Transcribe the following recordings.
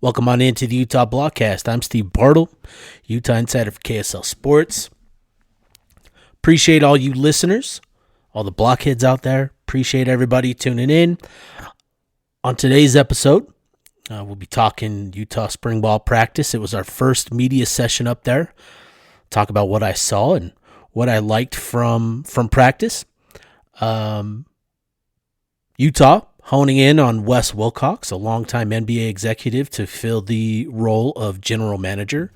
Welcome on into the Utah Blockcast. I'm Steve Bartle, Utah Insider for KSL Sports. Appreciate all you listeners, all the blockheads out there. Appreciate everybody tuning in. On today's episode, we'll be talking Utah spring ball practice. It was our first media session up there. Talk about what I saw and what I liked from practice. Utah honing in on Wes Wilcox, a longtime NBA executive, to fill the role of general manager.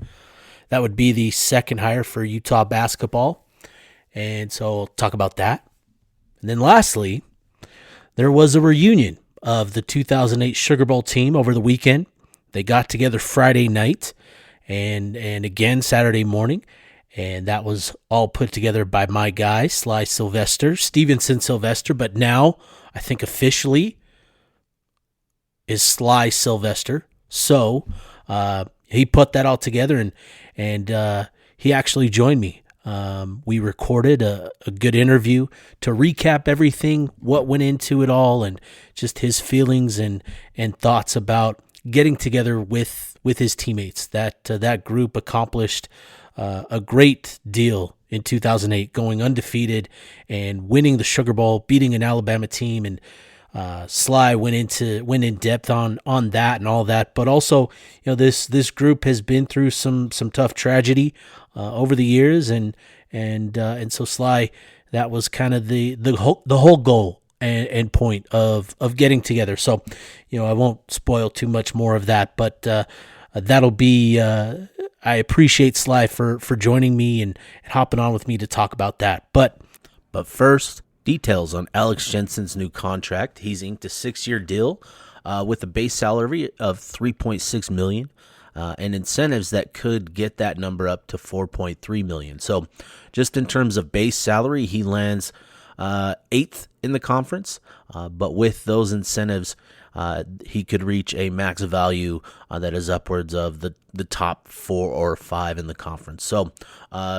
That would be the second hire for Utah basketball. And so we'll talk about that. And then lastly, there was a reunion of the 2008 Sugar Bowl team over the weekend. They got together Friday night and again Saturday morning. And that was all put together by my guy, Sly Sylvester, Stevenson Sylvester, but now I think officially is Sly Sylvester. So he put that all together and he actually joined me. We recorded a good interview to recap everything, what went into it all, and just his feelings and thoughts about getting together with his teammates. That group accomplished a great deal in 2008, going undefeated and winning the Sugar Bowl, beating an Alabama team, and Sly went in depth on that and all that. But also, this group has been through some tough tragedy over the years, and so Sly, that was kind of the whole goal and point of getting together. So, I won't spoil too much more of that, but that'll be. I appreciate Sly for joining me and hopping on with me to talk about that. But first, details on Alex Jensen's new contract. He's inked a 6-year deal with a base salary of $3.6 million and incentives that could get that number up to $4.3 million. So just in terms of base salary, he lands 8th in the conference, but with those incentives, he could reach a max value that is upwards of the top 4 or 5 in the conference. So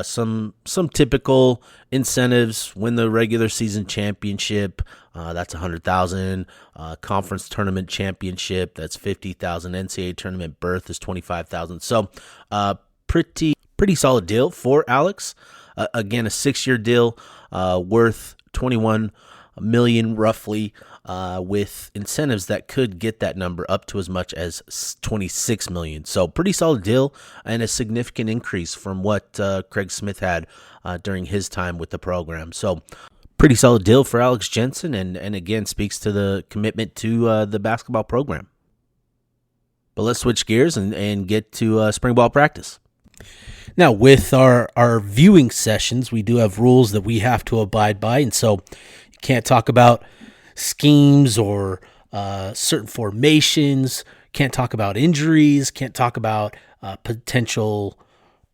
some typical incentives: win the regular season championship, that's $100,000. Conference tournament championship, that's $50,000. NCAA tournament berth is $25,000. So pretty solid deal for Alex. Again, a 6-year deal worth $21 million roughly, with incentives that could get that number up to as much as $26 million. So pretty solid deal and a significant increase from what Craig Smith had during his time with the program. So pretty solid deal for Alex Jensen, and again speaks to the commitment to the basketball program. But let's switch gears and get to spring ball practice. Now, with our viewing sessions, we do have rules that we have to abide by, and so you can't talk about schemes or certain formations, can't talk about injuries, can't talk about potential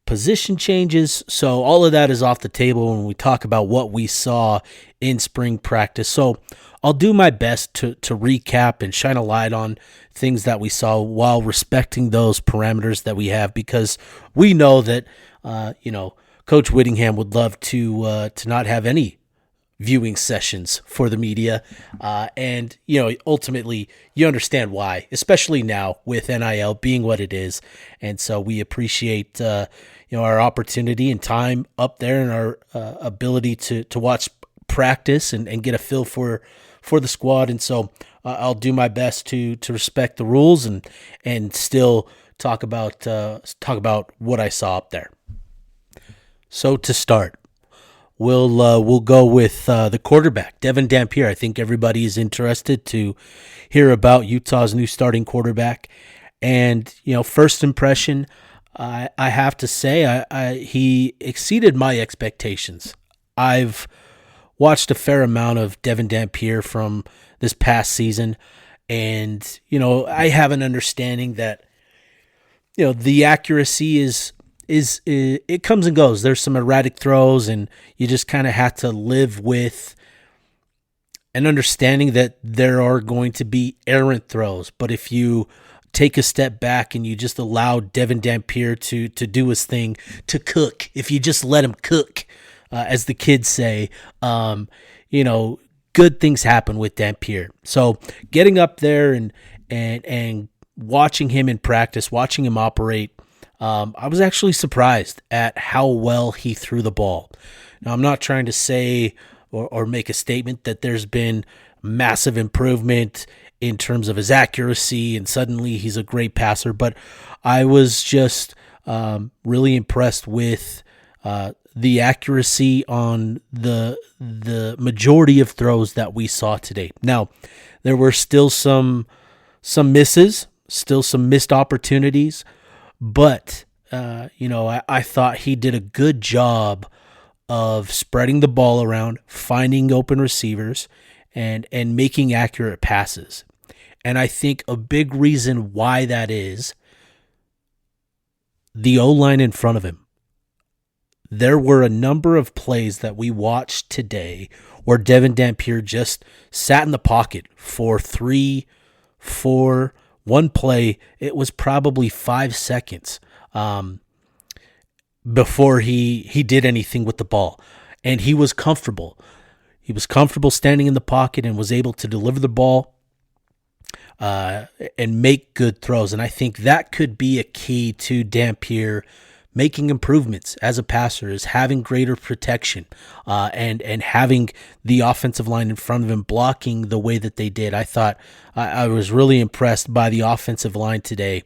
position changes. So all of that is off the table when we talk about what we saw in spring practice. So I'll do my best to recap and shine a light on things that we saw while respecting those parameters that we have, because we know that Coach Whittingham would love to not have any viewing sessions for the media, and ultimately you understand why, especially now with NIL being what it is. And so we appreciate our opportunity and time up there, and our ability to watch practice and get a feel for the squad. And so I'll do my best to respect the rules and still talk about what I saw up there. So to start, we'll go with the quarterback, Devin Dampier. I think everybody is interested to hear about Utah's new starting quarterback. And first impression, I have to say, he exceeded my expectations. I've watched a fair amount of Devin Dampier from this past season, and I have an understanding that the accuracy is it comes and goes. There's some erratic throws, and you just kind of have to live with an understanding that there are going to be errant throws. But if you take a step back and you just allow Devin Dampier to do his thing, to cook, if you just let him cook, as the kids say, good things happen with Dampier. So getting up there and watching him in practice, watching him operate, I was actually surprised at how well he threw the ball. Now, I'm not trying to say or make a statement that there's been massive improvement in terms of his accuracy and suddenly he's a great passer, but I was just really impressed with the accuracy on the majority of throws that we saw today. Now, there were still some misses, still some missed opportunities, but I thought he did a good job of spreading the ball around, finding open receivers, and making accurate passes. And I think a big reason why that is the O-line in front of him. There were a number of plays that we watched today where Devin Dampier just sat in the pocket for 3, 4, one play. It was probably 5 seconds before he did anything with the ball. And he was comfortable. He was comfortable standing in the pocket and was able to deliver the ball and make good throws. And I think that could be a key to Dampier making improvements as a passer, is having greater protection and having the offensive line in front of him blocking the way that they did. I thought I was really impressed by the offensive line today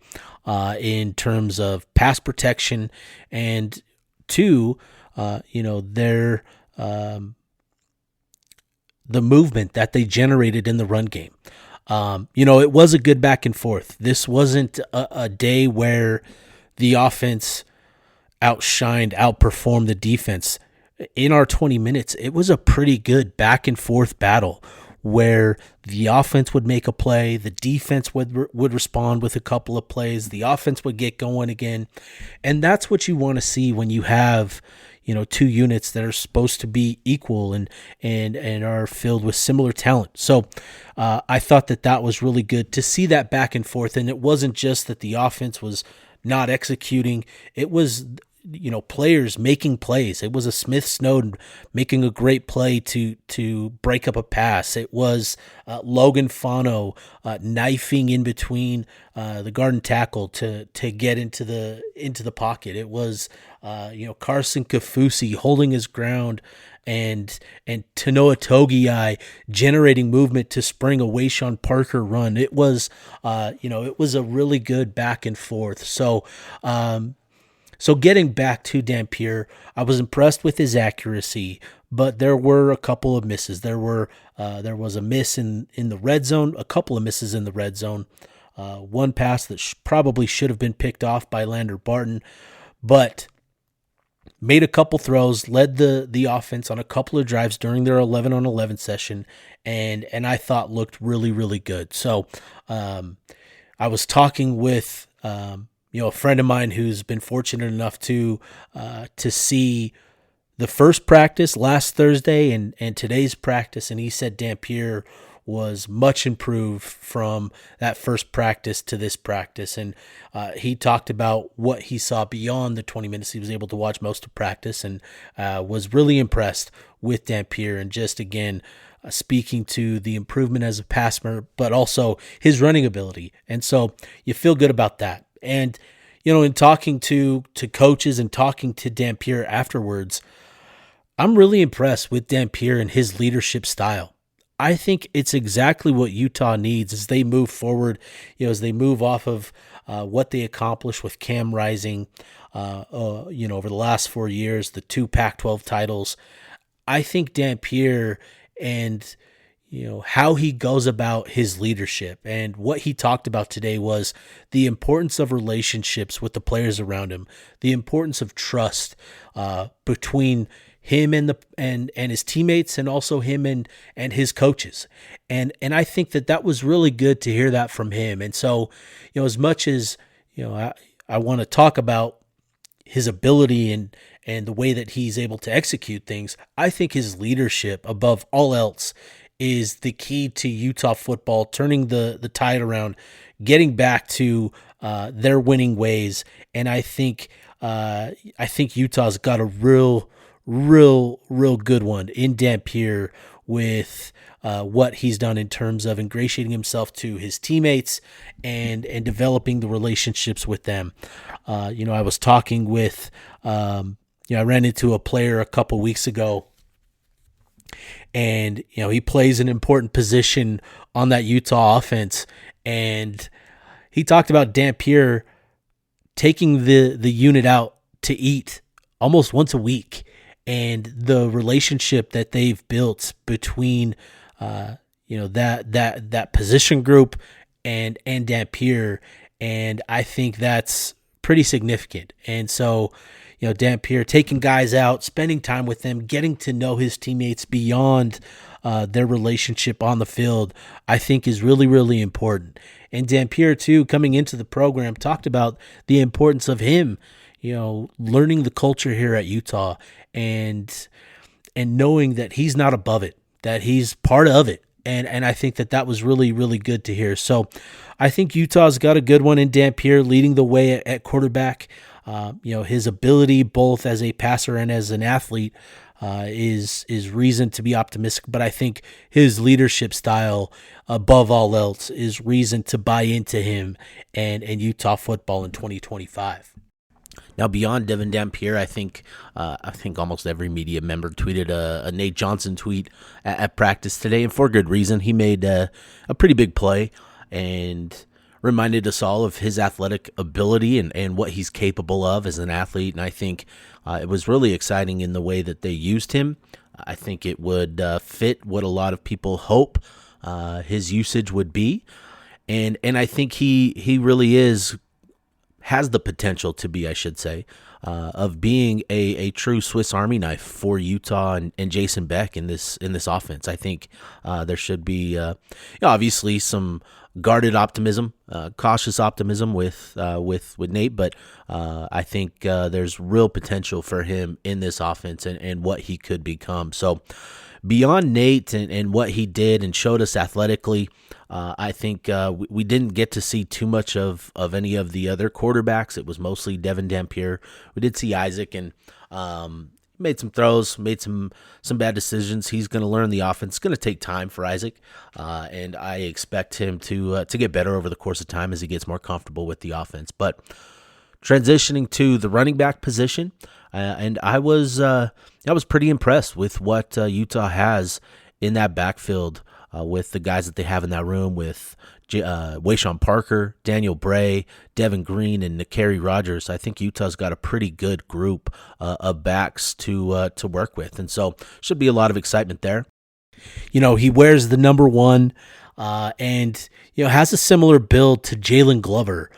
in terms of pass protection and their the movement that they generated in the run game. It was a good back and forth. This wasn't a day where the offense outperformed the defense. In our 20 minutes, it was a pretty good back and forth battle where the offense would make a play, the defense would respond with a couple of plays, the offense would get going again. And that's what you want to see when you have, two units that are supposed to be equal and are filled with similar talent. So I thought that was really good to see that back and forth. And it wasn't just that the offense was not executing. It was, players making plays. It was a Smith Snowden making a great play to break up a pass. It was Logan Fano knifing in between the guard and tackle to get into the pocket. It was Carson Kafusi holding his ground and Tanoa Togiai generating movement to spring a Wayshawn Parker run. It was it was a really good back and forth. So getting back to Dampier, I was impressed with his accuracy, but there were a couple of misses. There was a miss in the red zone, a couple of misses in the red zone. One pass that probably should have been picked off by Lander Barton, but made a couple throws, led the offense on a couple of drives during their 11-on-11 session, and I thought looked really, really good. So I was talking with a friend of mine who's been fortunate enough to see the first practice last Thursday and today's practice, and he said Dampier was much improved from that first practice to this practice. And he talked about what he saw beyond the 20 minutes. He was able to watch most of practice and was really impressed with Dampier and just, again, speaking to the improvement as a passer, but also his running ability. And so you feel good about that. And, in talking to coaches and talking to Dampier afterwards, I'm really impressed with Dampier and his leadership style. I think it's exactly what Utah needs as they move forward, as they move off of what they accomplished with Cam Rising, over the last 4 years, the 2 Pac-12 titles. I think Dampier and how he goes about his leadership and what he talked about today was the importance of relationships with the players around him, the importance of trust between him and his teammates, and also him and his coaches. And I think that was really good to hear that from him. And so, as much as, I want to talk about his ability and the way that he's able to execute things, I think his leadership above all else is the key to Utah football, turning the tide around, getting back to their winning ways. And I think Utah's got a real good one in Dampier with what he's done in terms of ingratiating himself to his teammates and developing the relationships with them. I was talking with, I ran into a player a couple weeks ago, and he plays an important position on that Utah offense, and he talked about Dampier taking the unit out to eat almost once a week, and the relationship that they've built between that position group and Dampier, and I think that's pretty significant. And so Dampier taking guys out, spending time with them, getting to know his teammates beyond their relationship on the field, I think is really, really important. And Dampier, too, coming into the program, talked about the importance of him, learning the culture here at Utah and knowing that he's not above it, that he's part of it. And I think that was really, really good to hear. So I think Utah's got a good one in Dampier leading the way at quarterback. His ability both as a passer and as an athlete is reason to be optimistic, but I think his leadership style above all else is reason to buy into him and Utah football in 2025. Now, beyond Devin Dampier, I think almost every media member tweeted a Nate Johnson tweet at practice today, and for good reason. He made a pretty big play and reminded us all of his athletic ability and what he's capable of as an athlete. And I think it was really exciting in the way that they used him. I think it would fit what a lot of people hope his usage would be. And I think he really has the potential to be, I should say, of being a true Swiss Army knife for Utah and Jason Beck in this offense. I think there should be obviously some guarded optimism, cautious optimism with Nate, but I think there's real potential for him in this offense and what he could become. So beyond Nate and what he did and showed us athletically, I think we didn't get to see too much of any of the other quarterbacks. It was mostly Devin Dampier. We did see Isaac and made some throws, made some bad decisions. He's going to learn the offense. It's going to take time for Isaac, and I expect him to get better over the course of time as he gets more comfortable with the offense. But transitioning to the running back position, and I was pretty impressed with what Utah has in that backfield with the guys that they have in that room with Wayshawn Parker, Daniel Bray, Devin Green, and Nakari Rogers. I think Utah's got a pretty good group of backs to work with, and so should be a lot of excitement there. He wears the number 1, and has a similar build to Jalen Glover.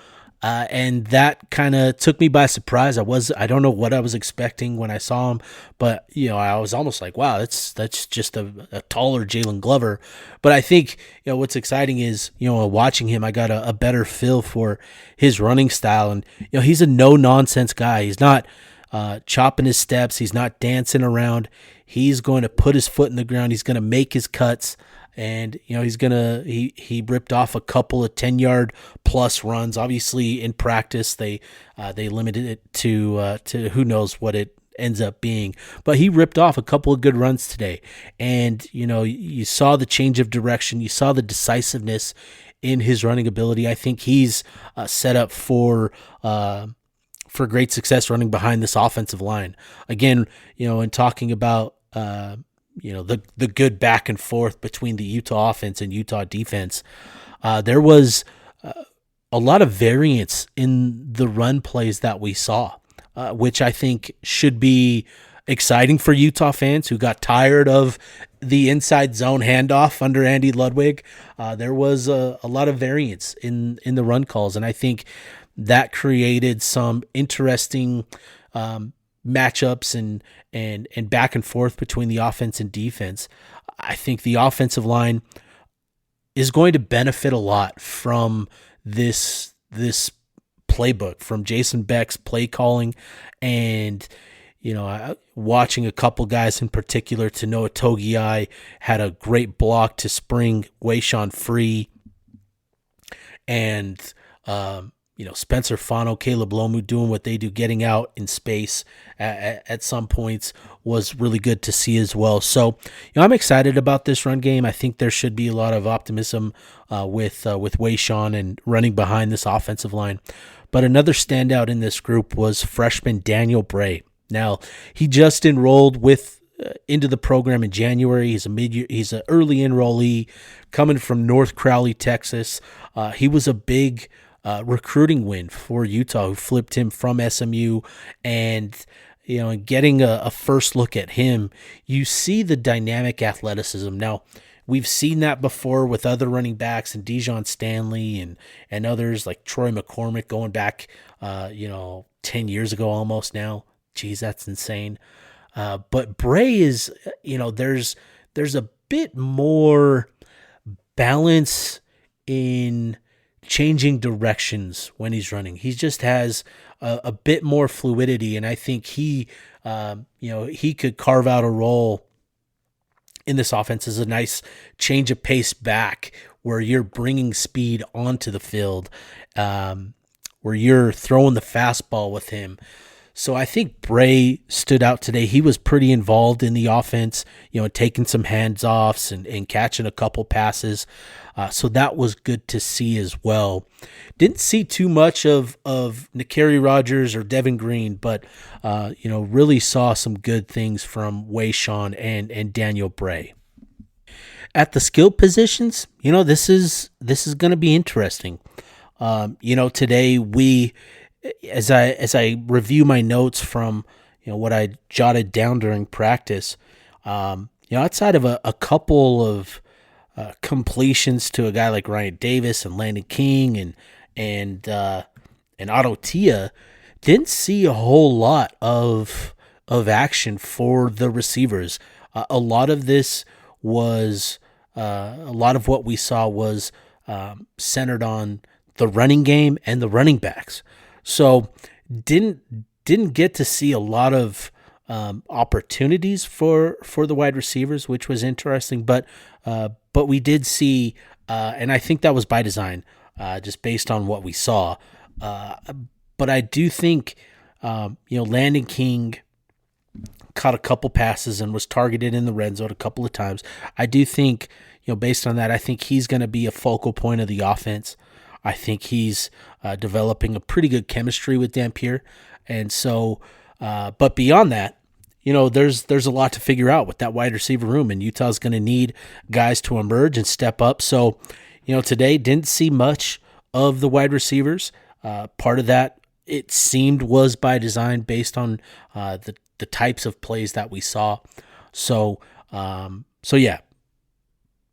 And that kind of took me by surprise. I don't know what I was expecting when I saw him, but I was almost like, wow, that's just a taller Jalen Glover. But I think what's exciting is watching him, I got a better feel for his running style, and he's a no nonsense guy. He's not chopping his steps. He's not dancing around. He's going to put his foot in the ground. He's going to make his cuts. And he ripped off a couple of 10-yard plus runs. Obviously, in practice they limited it to who knows what it ends up being. But he ripped off a couple of good runs today, and you saw the change of direction. You saw the decisiveness in his running ability. I think he's set up for great success running behind this offensive line. Again, in talking about the good back and forth between the Utah offense and Utah defense, there was a lot of variance in the run plays that we saw, which I think should be exciting for Utah fans who got tired of the inside zone handoff under Andy Ludwig. There was a lot of variance in the run calls, and I think that created some interesting matchups and back and forth between the offense and defense. I think the offensive line is going to benefit a lot from this playbook, from Jason Beck's play calling, and watching a couple guys in particular. Tanoa Togiai had a great block to spring Wayshawn free, and Spencer Fano, Caleb Lomu doing what they do, getting out in space at some points was really good to see as well. So, I'm excited about this run game. I think there should be a lot of optimism with Wayshawn and running behind this offensive line. But another standout in this group was freshman Daniel Bray. Now, he just enrolled into the program in January. He's an early enrollee coming from North Crowley, Texas. He was a big recruiting win for Utah, who flipped him from SMU, and getting a first look at him, you see the dynamic athleticism. Now, we've seen that before with other running backs and Dijon Stanley and others like Troy McCormick going back 10 years ago almost now. Geez, that's insane. But Bray is, there's a bit more balance in changing directions when he's running. He just has a bit more fluidity, and I think he could carve out a role in this offense as a nice change of pace back where you're bringing speed onto the field, where you're throwing the fastball with him. So I think Bray stood out today. He was pretty involved in the offense, taking some hands-offs and catching a couple passes. So that was good to see as well. Didn't see too much of Nakari Rogers or Devin Green, but really saw some good things from Wayshawn and Daniel Bray. At the skill positions, this is going to be interesting. Today we, as I review my notes from what I jotted down during practice, outside of a couple of completions to a guy like Ryan Davis and Landon King and Otto Tia, didn't see a whole lot of action for the receivers. A lot of this was a lot of what we saw was centered on the running game and the running backs. So didn't get to see a lot of opportunities for the wide receivers, which was interesting. But we did see, and I think that was by design, just based on what we saw. But I do think, Landon King caught a couple passes and was targeted in the red zone a couple of times. I do think, based on that, I think he's going to be a focal point of the offense. I think he's developing a pretty good chemistry with Dampier. And so, but beyond that, there's a lot to figure out with that wide receiver room, and Utah's going to need guys to emerge and step up. So, today didn't see much of the wide receivers. Part of that, it seemed, was by design based on the types of plays that we saw. So yeah.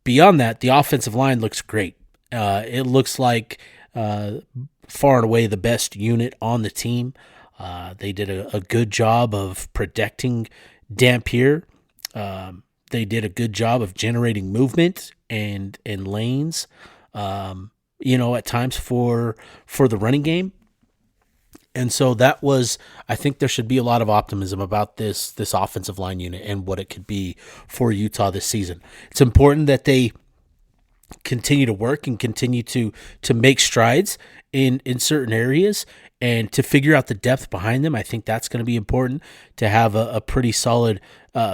Beyond that, the offensive line looks great. It looks like far and away the best unit on the team. They did a good job of protecting Dampier. They did a good job of generating movement and lanes, at times for the running game. And so that was, I think there should be a lot of optimism about this offensive line unit and what it could be for Utah this season. It's important that they continue to work and continue to make strides in certain areas and to figure out the depth behind them. I think that's going to be important to have a pretty solid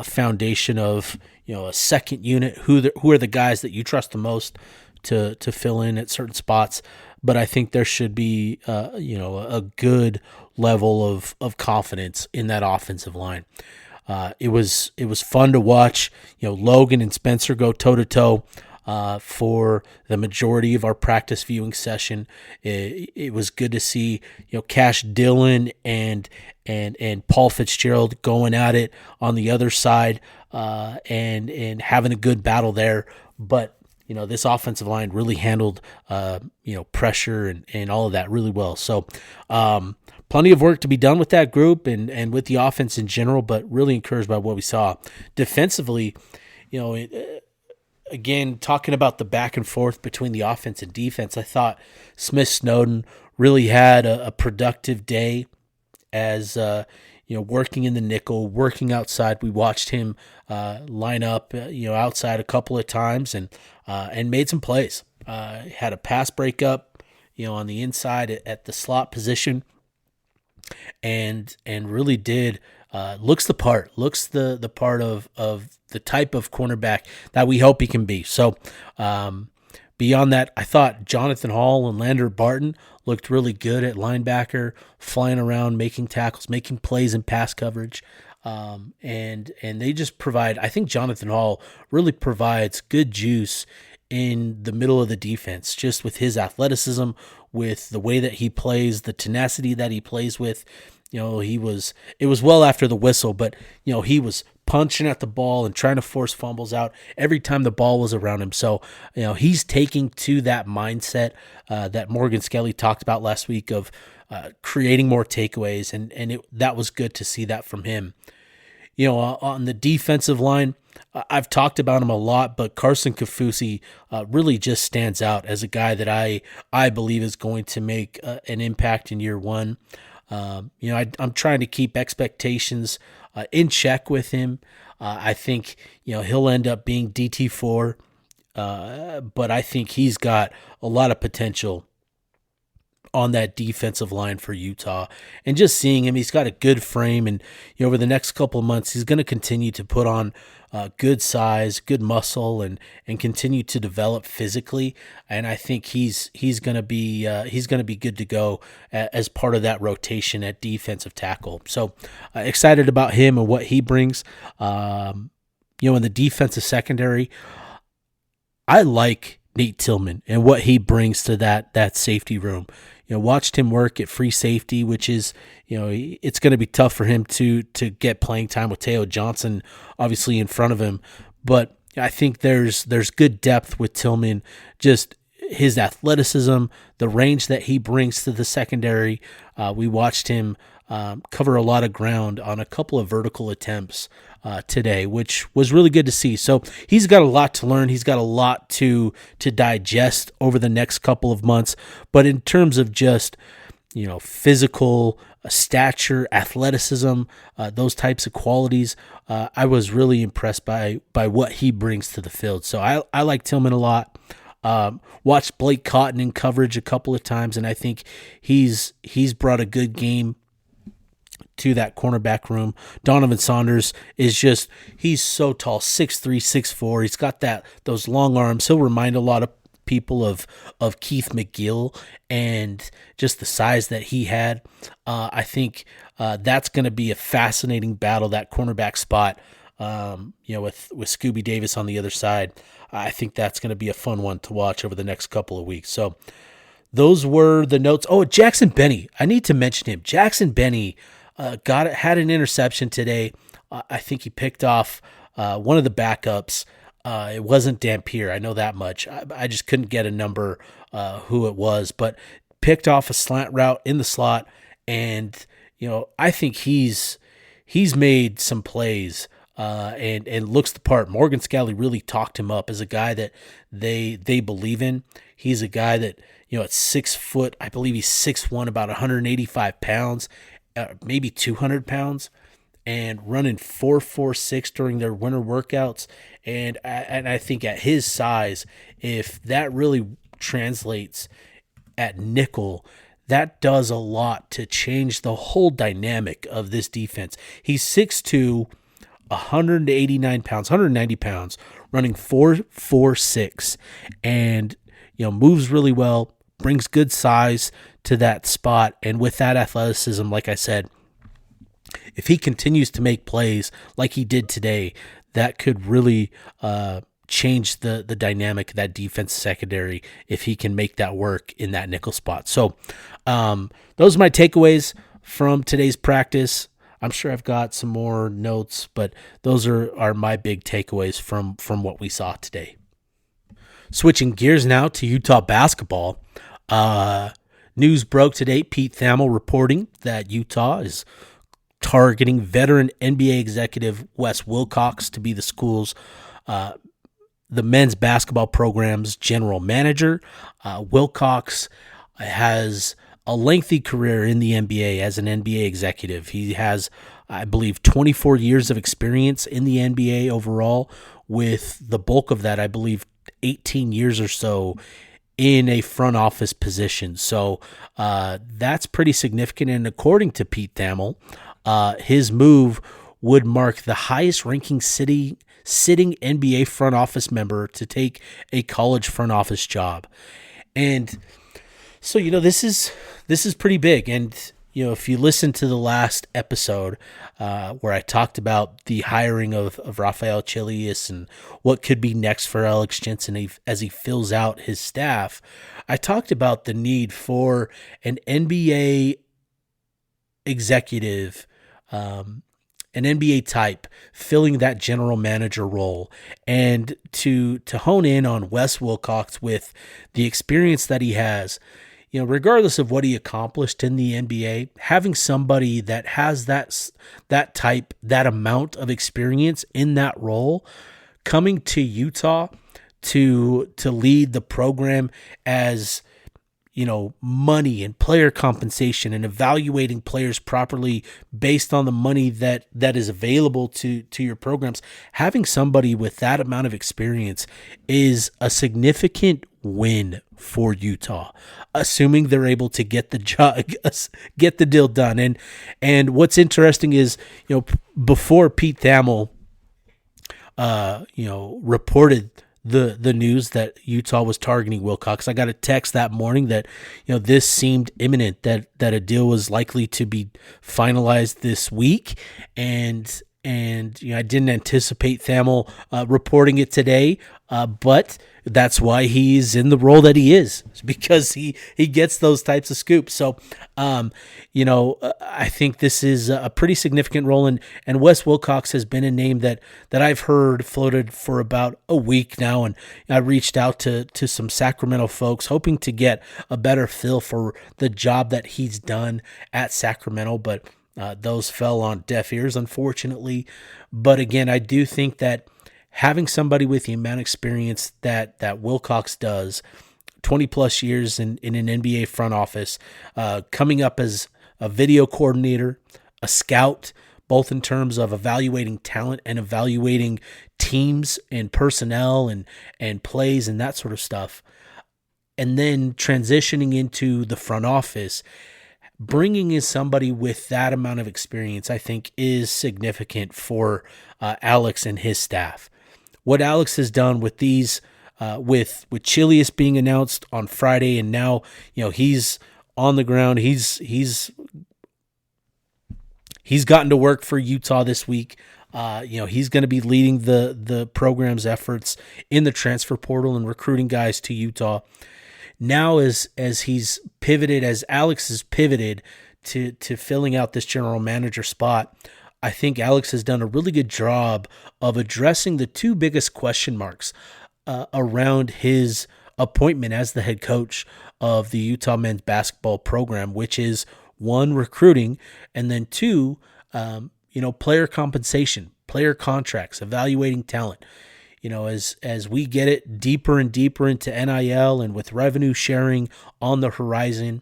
foundation of, a second unit, who are the guys that you trust the most to fill in at certain spots. But I think there should be, a good level of confidence in that offensive line. It was fun to watch, Logan and Spencer go toe to toe for the majority of our practice viewing session. It was good to see, Cash Dillon and Paul Fitzgerald going at it on the other side, and having a good battle there. But this offensive line really handled, pressure and all of that really well. So, plenty of work to be done with that group and with the offense in general, but really encouraged by what we saw. Defensively, again, talking about the back and forth between the offense and defense, I thought Smith Snowden really had a productive day as, working in the nickel, working outside. We watched him line up, outside a couple of times and made some plays. Had a pass breakup, on the inside at the slot position, and really did looks the part of the type of cornerback that we hope he can be. So beyond that, I thought Jonathan Hall and Lander Barton looked really good at linebacker, flying around, making tackles, making plays in pass coverage. And they just provide, I think Jonathan Hall really provides good juice in the middle of the defense, just with his athleticism, with the way that he plays, the tenacity that he plays with. It was well after the whistle, but, he was punching at the ball and trying to force fumbles out every time the ball was around him. So, he's taking to that mindset that Morgan Skelly talked about last week of creating more takeaways, and that was good to see that from him. On the defensive line, I've talked about him a lot, but Carson Kaufusi really just stands out as a guy that I believe is going to make an impact in year one. I'm trying to keep expectations in check with him. I think, he'll end up being DT4, but I think he's got a lot of potential on that defensive line for Utah. And just seeing him, he's got a good frame, and over the next couple of months, he's going to continue to put on good size, good muscle, and continue to develop physically. And I think he's going to be good to go as part of that rotation at defensive tackle. So excited about him and what he brings. In the defensive secondary, I like Nate Tillman and what he brings to that safety room. Watched him work at free safety, which is, it's going to be tough for him to get playing time with Teo Johnson, obviously in front of him. But I think there's good depth with Tillman, just his athleticism, the range that he brings to the secondary. We watched him cover a lot of ground on a couple of vertical attempts today, which was really good to see. So he's got a lot to learn. He's got a lot to digest over the next couple of months. But in terms of just, physical stature, athleticism, those types of qualities, I was really impressed by what he brings to the field. So I like Tillman a lot. Watched Blake Cotton in coverage a couple of times, and I think he's brought a good game to that cornerback room. Donovan Saunders he's so tall, 6'3", 6'4". He's got those long arms. He'll remind a lot of people of Keith McGill and just the size that he had. I think that's going to be a fascinating battle, that cornerback spot, with Scooby Davis on the other side. I think that's going to be a fun one to watch over the next couple of weeks. So those were the notes. Oh, Jackson Benny. I need to mention him. Jackson Benny had an interception today. I think he picked off one of the backups. It wasn't Dampier. I know that much. I just couldn't get a number who it was, but picked off a slant route in the slot. And, I think he's made some plays and looks the part. Morgan Scalley really talked him up as a guy that they believe in. He's a guy that, at 6 foot, I believe he's 6'1", about 185 pounds. Maybe 200 pounds, and running 4.46 during their winter workouts. And I think at his size, if that really translates at nickel, that does a lot to change the whole dynamic of this defense. He's 6'2", 189 pounds, 190 pounds, running 4.46, and moves really well, brings good size to that spot. And with that athleticism, like I said, if he continues to make plays like he did today, that could really change the dynamic of that defense secondary if he can make that work in that nickel spot. So those are my takeaways from today's practice. I'm sure I've got some more notes, but those are my big takeaways from what we saw today. Switching gears now to Utah basketball. News broke today, Pete Thamel reporting that Utah is targeting veteran NBA executive Wes Wilcox to be the school's the men's basketball program's general manager. Wilcox has a lengthy career in the NBA as an NBA executive. He has, I believe, 24 years of experience in the NBA overall, with the bulk of that, I believe, 18 years or so in a front office position. So that's pretty significant. And according to Pete Thamel, his move would mark the highest ranking sitting NBA front office member to take a college front office job. And so, this is pretty big. And, if you listen to the last episode where I talked about the hiring of Rafael Chilius and what could be next for Alex Jensen as he fills out his staff, I talked about the need for an NBA executive, an NBA type filling that general manager role, and to hone in on Wes Wilcox with the experience that he has. Regardless of what he accomplished in the NBA, having somebody that has that amount of experience in that role coming to Utah to lead the program as money and player compensation and evaluating players properly based on the money that is available to your programs. Having somebody with that amount of experience is a significant win for Utah, assuming they're able to get the deal done. And what's interesting is, before Pete Thamel, reported the news that Utah was targeting Wilcox, I got a text that morning that, this seemed imminent, that a deal was likely to be finalized this week. And I didn't anticipate Thamel reporting it today, but that's why he's in the role that he is, because he gets those types of scoops. So, I think this is a pretty significant role, and Wes Wilcox has been a name that I've heard floated for about a week now, and I reached out to some Sacramento folks hoping to get a better feel for the job that he's done at Sacramento, but those fell on deaf ears, unfortunately. But again, I do think that having somebody with the amount of experience that Wilcox does, 20 plus years in an NBA front office, coming up as a video coordinator, a scout, both in terms of evaluating talent and evaluating teams and personnel and plays and that sort of stuff, and then transitioning into the front office, bringing in somebody with that amount of experience, I think, is significant for Alex and his staff. What Alex has done with these, with Chilius being announced on Friday, and now he's on the ground. He's gotten to work for Utah this week. He's going to be leading the program's efforts in the transfer portal and recruiting guys to Utah. Now, as he's pivoted, as Alex has pivoted to filling out this general manager spot, I think Alex has done a really good job of addressing the two biggest question marks around his appointment as the head coach of the Utah men's basketball program, which is one, recruiting, and then two, player compensation, player contracts, evaluating talent. As we get it deeper and deeper into NIL and with revenue sharing on the horizon,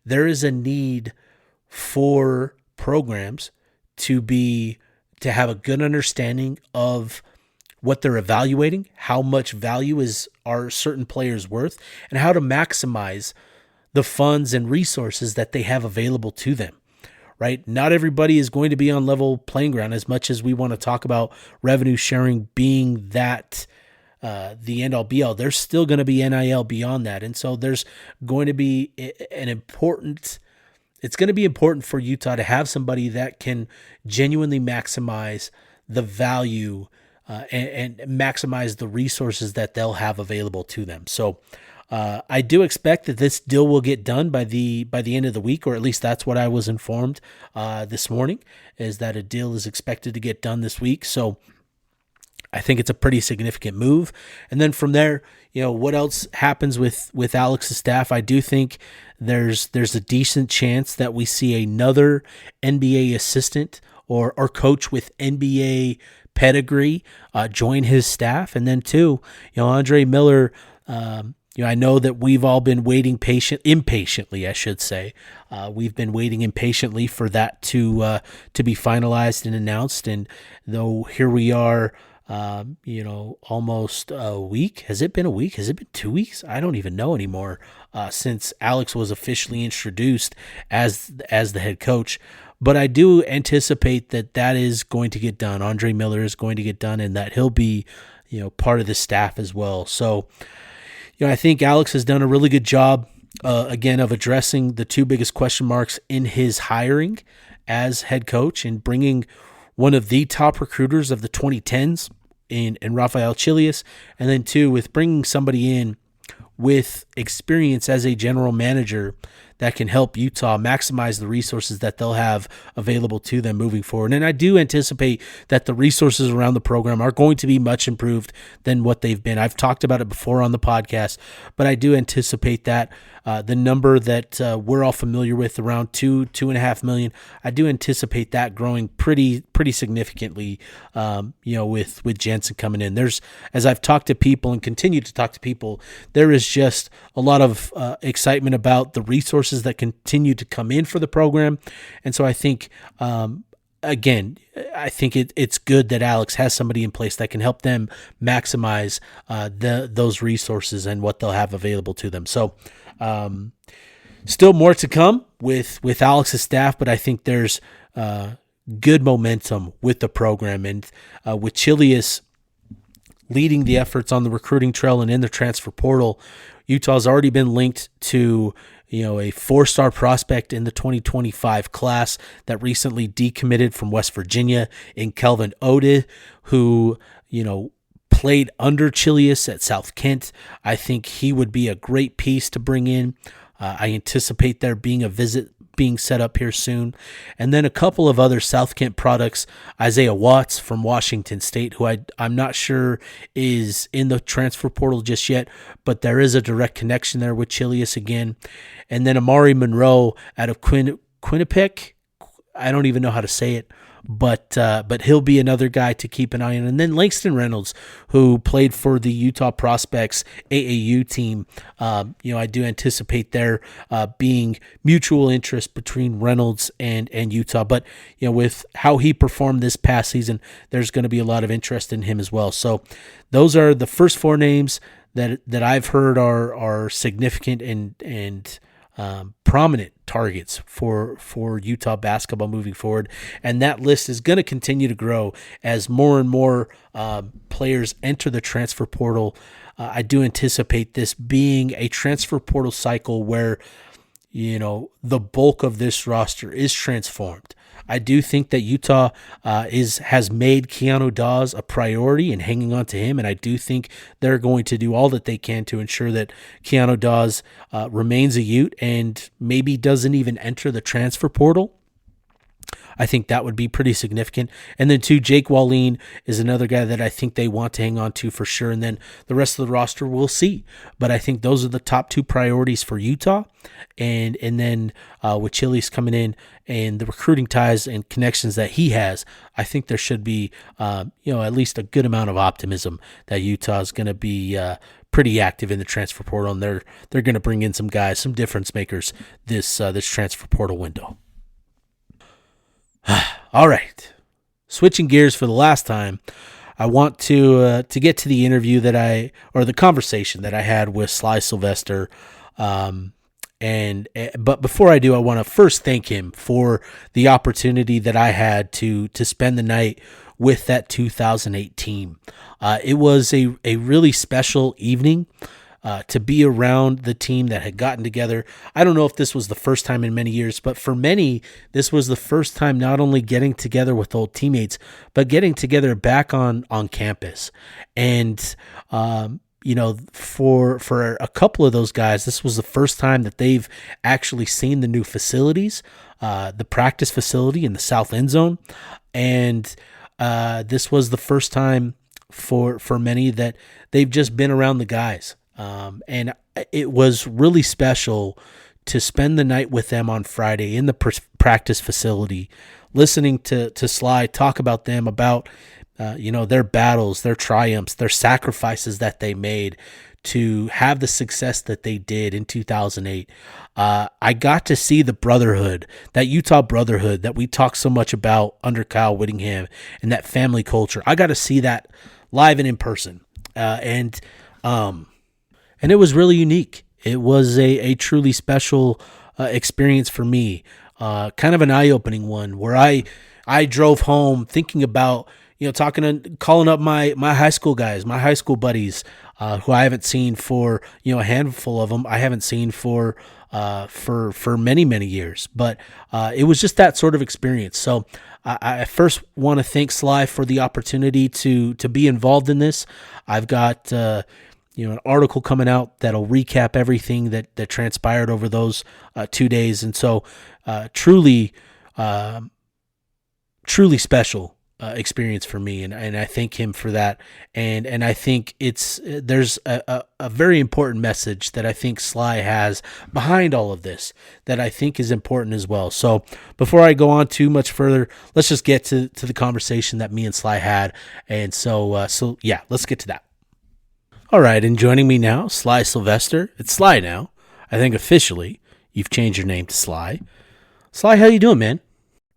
there is a need for programs to have a good understanding of what they're evaluating, how much value are certain players worth, and how to maximize the funds and resources that they have available to them. Right? Not everybody is going to be on level playing ground, as much as we want to talk about revenue sharing being that the end all be all. There's still going to be NIL beyond that. And so there's going to be it's going to be important for Utah to have somebody that can genuinely maximize the value and maximize the resources that they'll have available to them. So I do expect that this deal will get done by the end of the week, or at least that's what I was informed this morning, is that a deal is expected to get done this week. So I think it's a pretty significant move. And then from there, what else happens with Alex's staff? I do think there's a decent chance that we see another NBA assistant or coach with NBA pedigree join his staff. And then two, Andre Miller, I know that we've all been waiting impatiently, I should say. We've been waiting impatiently for that to be finalized and announced. And though here we are almost a week. Has it been a week? Has it been 2 weeks? I don't even know anymore. Since Alex was officially introduced as the head coach, but I do anticipate that is going to get done. Andre Miller is going to get done, and that he'll be, part of the staff as well. So, I think Alex has done a really good job, again, of addressing the two biggest question marks in his hiring as head coach and bringing one of the top recruiters of the 2010s in Rafael Chilius, and then two, with bringing somebody in with experience as a general manager that can help Utah maximize the resources that they'll have available to them moving forward. And I do anticipate that the resources around the program are going to be much improved than what they've been. I've talked about it before on the podcast, but I do anticipate that the number that we're all familiar with, around 2.5 million, I do anticipate that growing pretty significantly, with Jensen coming in. As I've talked to people and continue to talk to people, there is just a lot of excitement about the resources that continue to come in for the program. And so I think, again, I think it's good that Alex has somebody in place that can help them maximize those resources and what they'll have available to them. So still more to come with Alex's staff, but I think there's good momentum with the program. And with Chilius leading the efforts on the recruiting trail and in the transfer portal, Utah's already been linked to a 4-star prospect in the 2025 class that recently decommitted from West Virginia in Kelvin Ode, who, played under Chilius at South Kent. I think he would be a great piece to bring in. I anticipate there being a visit being set up here soon. And then a couple of other South Kent products, Isaiah Watts from Washington State, who I'm not sure is in the transfer portal just yet, but there is a direct connection there with Chilius again. And then Amari Monroe out of Quinnipiac. I don't even know how to say it, but he'll be another guy to keep an eye on. And then Langston Reynolds, who played for the Utah Prospects AAU team. I do anticipate there being mutual interest between Reynolds and Utah. But with how he performed this past season, there's going to be a lot of interest in him as well. So those are the first 4 names that I've heard are significant and prominent targets for Utah basketball moving forward. And that list is going to continue to grow as more and more players enter the transfer portal. I do anticipate this being a transfer portal cycle where, the bulk of this roster is transformed. I do think that Utah has made Keanu Dawes a priority and hanging on to him, and I do think they're going to do all that they can to ensure that Keanu Dawes remains a Ute and maybe doesn't even enter the transfer portal. I think that would be pretty significant. And then two, Jake Wallin is another guy that I think they want to hang on to for sure. And then the rest of the roster, we'll see. But I think those are the top 2 priorities for Utah. And then with Chilius coming in and the recruiting ties and connections that he has, I think there should be, at least a good amount of optimism that Utah is going to be pretty active in the transfer portal. And they're going to bring in some guys, some difference makers this transfer portal window. All right, switching gears for the last time, I want to get to the interview the conversation that I had with Sly Sylvester. But before I do, I want to first thank him for the opportunity that I had to spend the night with that 2008 team. It was a really special evening. To be around the team that had gotten together. I don't know if this was the first time in many years, but for many, this was the first time not only getting together with old teammates, but getting together back on campus. And, for a couple of those guys, this was the first time that they've actually seen the new facilities, the practice facility in the south end zone. And this was the first time for many that they've just been around the guys. And it was really special to spend the night with them on Friday in the practice facility, listening to Sly talk about them, about, their battles, their triumphs, their sacrifices that they made to have the success that they did in 2008. I got to see the brotherhood, that Utah brotherhood that we talk so much about under Kyle Whittingham, and that family culture. I got to see that live and in person. And it was really unique. It was a truly special experience for me, kind of an eye-opening one where I drove home thinking about, calling up my high school guys, my high school buddies, who I haven't seen for, a handful of them I haven't seen for many, many years. But it was just that sort of experience. So I first want to thank Sly for the opportunity to be involved in this. I've got an article coming out that'll recap everything that transpired over those 2 days, and so truly special experience for me, and I thank him for that. And I think there's a very important message that I think Sly has behind all of this that I think is important as well. So before I go on too much further, let's just get to the conversation that me and Sly had. And so yeah, let's get to that. All right, and joining me now, Sly Sylvester. It's Sly now. I think officially you've changed your name to Sly. Sly, how you doing, man?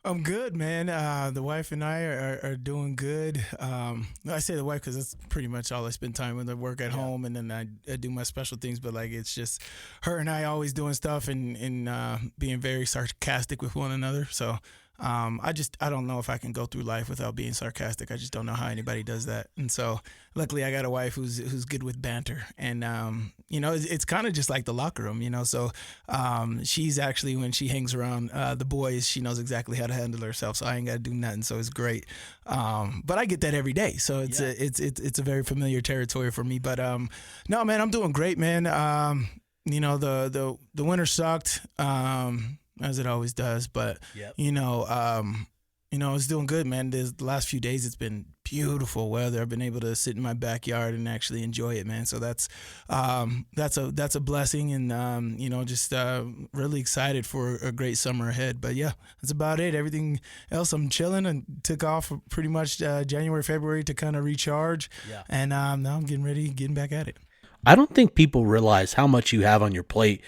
I'm good, man. The wife and I are doing good. I say the wife because that's pretty much all I spend time with. I work at home, and then I do my special things. But like, it's just her and I always doing stuff and being very sarcastic with one another. So I don't know if I can go through life without being sarcastic. I just don't know how anybody does that. And so luckily I got a wife who's good with banter. And, it's kind of just like the locker room, So she's actually, when she hangs around the boys, she knows exactly how to handle herself. So I ain't got to do nothing. So it's great. But I get that every day. So it's a very familiar territory for me. But no, man, I'm doing great, man. The winter sucked. As it always does, but Yep. It's doing good, man. The last few days, it's been beautiful weather. I've been able to sit in my backyard and actually enjoy it, man. So that's a blessing, and just really excited for a great summer ahead. But yeah, that's about it. Everything else, I'm chilling and took off pretty much January, February to kind of recharge. Yeah. And now I'm getting back at it. I don't think people realize how much you have on your plate.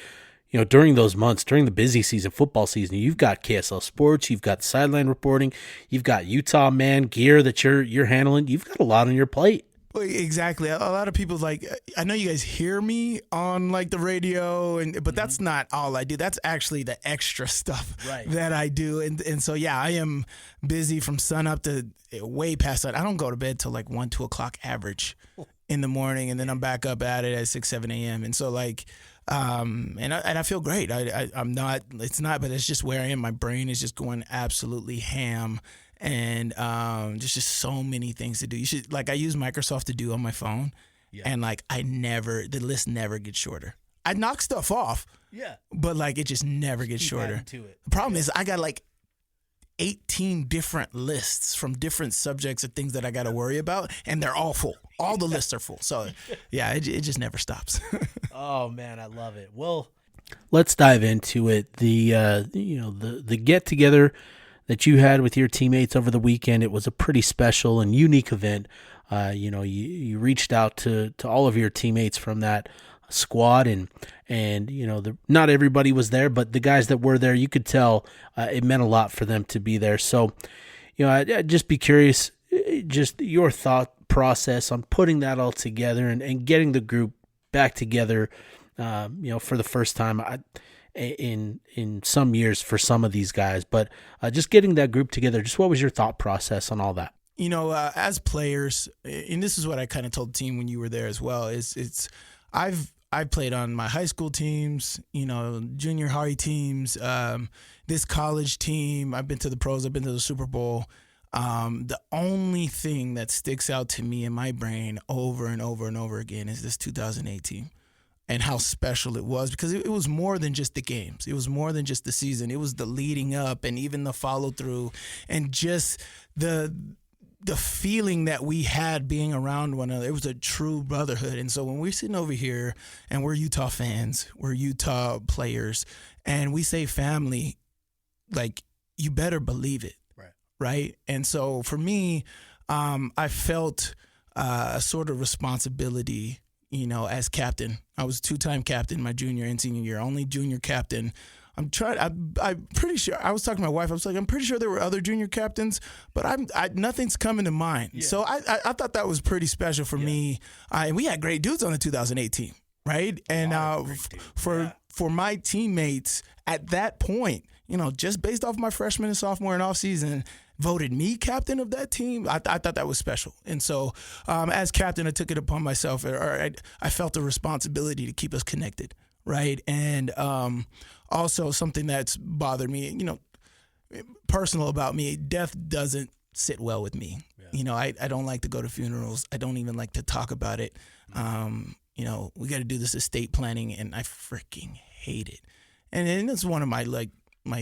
During those months, during the busy season, football season, you've got KSL Sports, you've got sideline reporting, you've got Utah Man gear that you're handling. You've got a lot on your plate. Well, exactly. A lot of people I know you guys hear me on like the radio, but that's not all I do. That's actually the extra stuff that I do. And so, yeah, I am busy from sun up to way past that. I don't go to bed till like 1, 2 o'clock average in the morning, and then I'm back up at it at 6, 7 a.m. And so like, and I feel great. I'm not, but it's just where I am. My brain is just going absolutely ham, and there's just so many things to do. I use Microsoft to do on my phone, and like the list never gets shorter. I knock stuff off, but like it just never gets shorter. The problem is I got like 18 different lists from different subjects of things that I got to worry about, and they're all full. All the lists are full. So, yeah, it just never stops. Oh man, I love it. Well, let's dive into it. The get together that you had with your teammates over the weekend. It was a pretty special and unique event. You reached out to all of your teammates from that squad, and not everybody was there, but the guys that were there, you could tell it meant a lot for them to be there. So, I'd just be curious, just your thought process on putting that all together and getting the group back together, for the first time in some years for some of these guys, but just getting that group together. Just what was your thought process on all that? As players, and this is what I kind of told the team when you were there as well, I've played on my high school teams, junior high teams, this college team. I've been to the pros. I've been to the Super Bowl. The only thing that sticks out to me in my brain over and over and over again is this 2018 and how special it was, because it was more than just the games. It was more than just the season. It was the leading up and even the follow through and just the feeling that we had being around one another. It was a true brotherhood. And so when we're sitting over here and we're Utah fans, we're Utah players, and we say family, like, you better believe it. Right. And so for me, I felt a sort of responsibility, as captain. I was 2-time captain my junior and senior year, only junior captain I'm pretty sure. I was talking to my wife. I was like, I'm pretty sure there were other junior captains, but nothing's coming to mind. Yeah. So I thought that was pretty special for me. And we had great dudes on the 2008 team, right? And for my teammates at that point, just based off my freshman and sophomore and off season, voted me captain of that team. I thought that was special. And so as captain, I took it upon myself, or I felt a responsibility to keep us connected, right? And also something that's bothered me, personal about me, death doesn't sit well with me. Yeah. I don't like to go to funerals. I don't even like to talk about it. We got to do this estate planning, and I freaking hate it. And it's one of my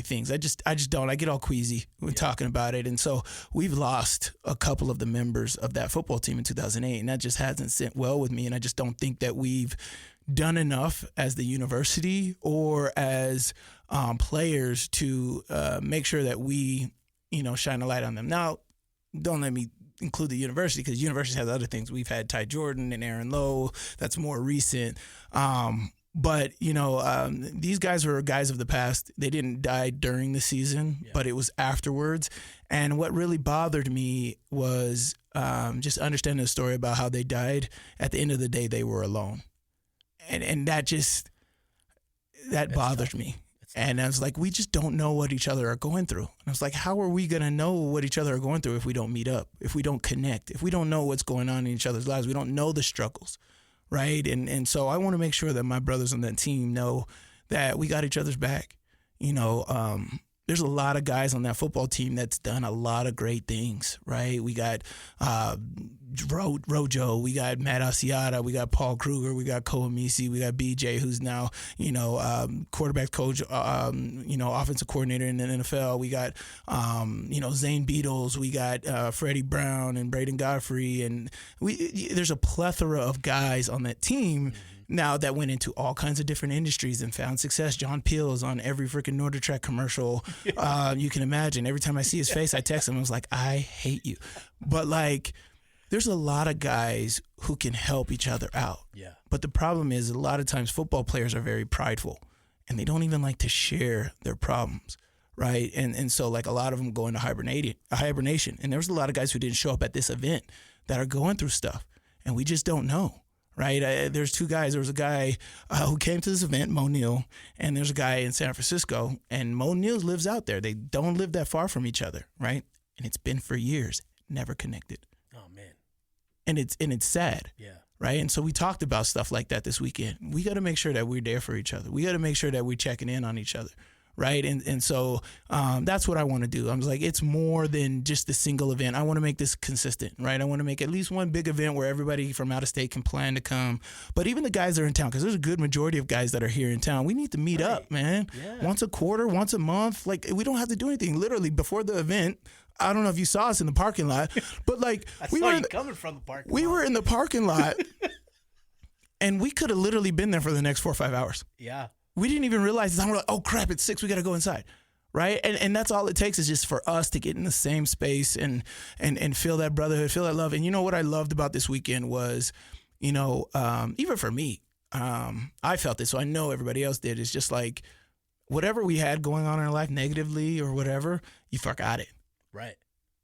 things. I just don't. I get all queasy when talking about it. And so we've lost a couple of the members of that football team in 2008, and that just hasn't sit well with me. And I just don't think that we've done enough as the university or as players to make sure that we, shine a light on them. Now, don't let me include the university, because the university has other things. We've had Ty Jordan and Aaron Lowe. That's more recent. But, these guys were guys of the past. They didn't die during the season, but it was afterwards. And what really bothered me was just understanding the story about how they died. At the end of the day, they were alone. And that bothered me. And I was like, we just don't know what each other are going through. And I was like, how are we going to know what each other are going through if we don't meet up, if we don't connect, if we don't know what's going on in each other's lives? We don't know the struggles. Right. And so I want to make sure that my brothers on that team know that we got each other's back. There's a lot of guys on that football team that's done a lot of great things. Right. We got Rojo, we got Matt Asiata, we got Paul Kruger, we got Koamisi, we got BJ, who's now, quarterback coach, offensive coordinator in the NFL. We got, Zane Beatles, we got Freddie Brown and Braden Godfrey. And there's a plethora of guys on that team now that went into all kinds of different industries and found success. John Peel is on every freaking NorderTrack commercial you can imagine. Every time I see his face, I text him. I was like, I hate you. But there's a lot of guys who can help each other out. Yeah. But the problem is a lot of times football players are very prideful, and they don't even like to share their problems, right? And so a lot of them go into hibernation. And there's a lot of guys who didn't show up at this event that are going through stuff, and we just don't know. Right. There's two guys. There was a guy who came to this event, Mo Neal, and there's a guy in San Francisco, and Mo Neal lives out there. They don't live that far from each other. Right. And it's been for years, never connected. Oh, man. And it's sad. Yeah. Right. And so we talked about stuff like that this weekend. We got to make sure that we're there for each other. We got to make sure that we're checking in on each other. Right. And so that's what I want to do. I was like, it's more than just a single event. I want to make this consistent. Right. I want to make at least one big event where everybody from out of state can plan to come. But even the guys that are in town, because there's a good majority of guys that are here in town, we need to meet up, man. Yeah. Once a quarter, once a month. We don't have to do anything. Literally before the event, I don't know if you saw us in the parking lot, but we were coming from the parking lot. We were in the parking lot, and we could have literally been there for the next 4 or 5 hours. Yeah. We didn't even realize this. We're like, oh crap, it's 6. We got to go inside. Right. And that's all it takes is just for us to get in the same space and feel that brotherhood, feel that love. And what I loved about this weekend was, even for me, I felt it. So I know everybody else did. It's just whatever we had going on in our life negatively or whatever, you forgot it. Right.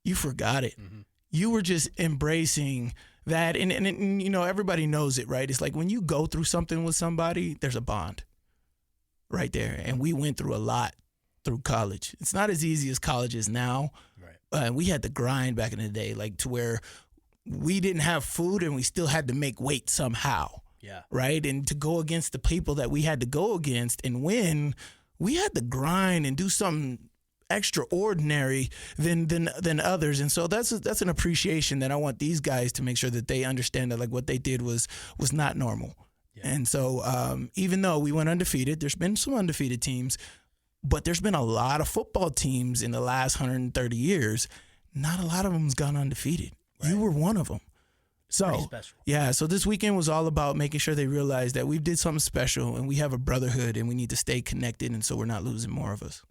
You forgot it. Mm-hmm. You were just embracing that. And everybody knows it, right? It's like when you go through something with somebody, there's a bond right there. And we went through a lot through college. It's not as easy as college is now. Right. We had to grind back in the day, to where we didn't have food and we still had to make weight somehow. Yeah. Right. And to go against the people that we had to go against and win, we had to grind and do something extraordinary than others. And so that's an appreciation that I want these guys to make sure that they understand that what they did was not normal. Yeah. And so even though we went undefeated, there's been some undefeated teams, but there's been a lot of football teams in the last 130 years. Not a lot of them's gone undefeated. Right. You were one of them. So yeah, so this weekend was all about making sure they realize that we did something special and we have a brotherhood and we need to stay connected, and so we're not losing more of us.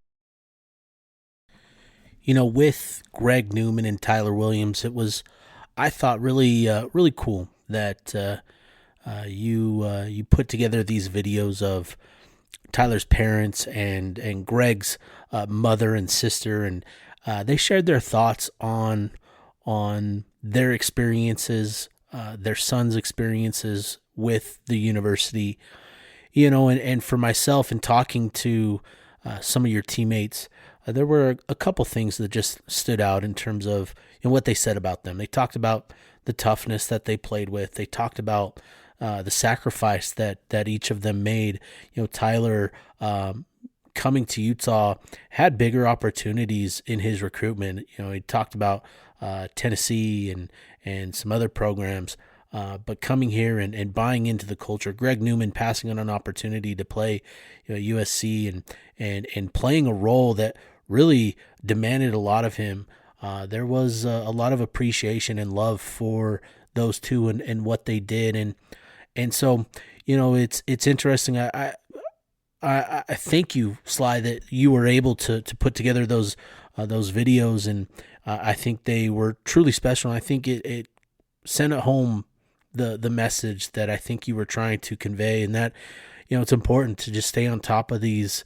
With Greg Newman and Tyler Williams, it was, I thought, really cool that you put together these videos of Tyler's parents and Greg's mother and sister, and they shared their thoughts on their experiences, their son's experiences with the university. And for myself, in talking to some of your teammates, there were a couple things that just stood out in terms of what they said about them. They talked about the toughness that they played with. They talked about the sacrifice that each of them made. Tyler, coming to Utah, had bigger opportunities in his recruitment. He talked about Tennessee and some other programs. But coming here and buying into the culture, Greg Newman passing on an opportunity to play USC and playing a role that really demanded a lot of him. There was a lot of appreciation and love for those two and what they did. And so, it's interesting. I thank you, Sly, that you were able to put together those videos, and I think they were truly special. And I think it sent it home the message that I think you were trying to convey, and that it's important to just stay on top of these,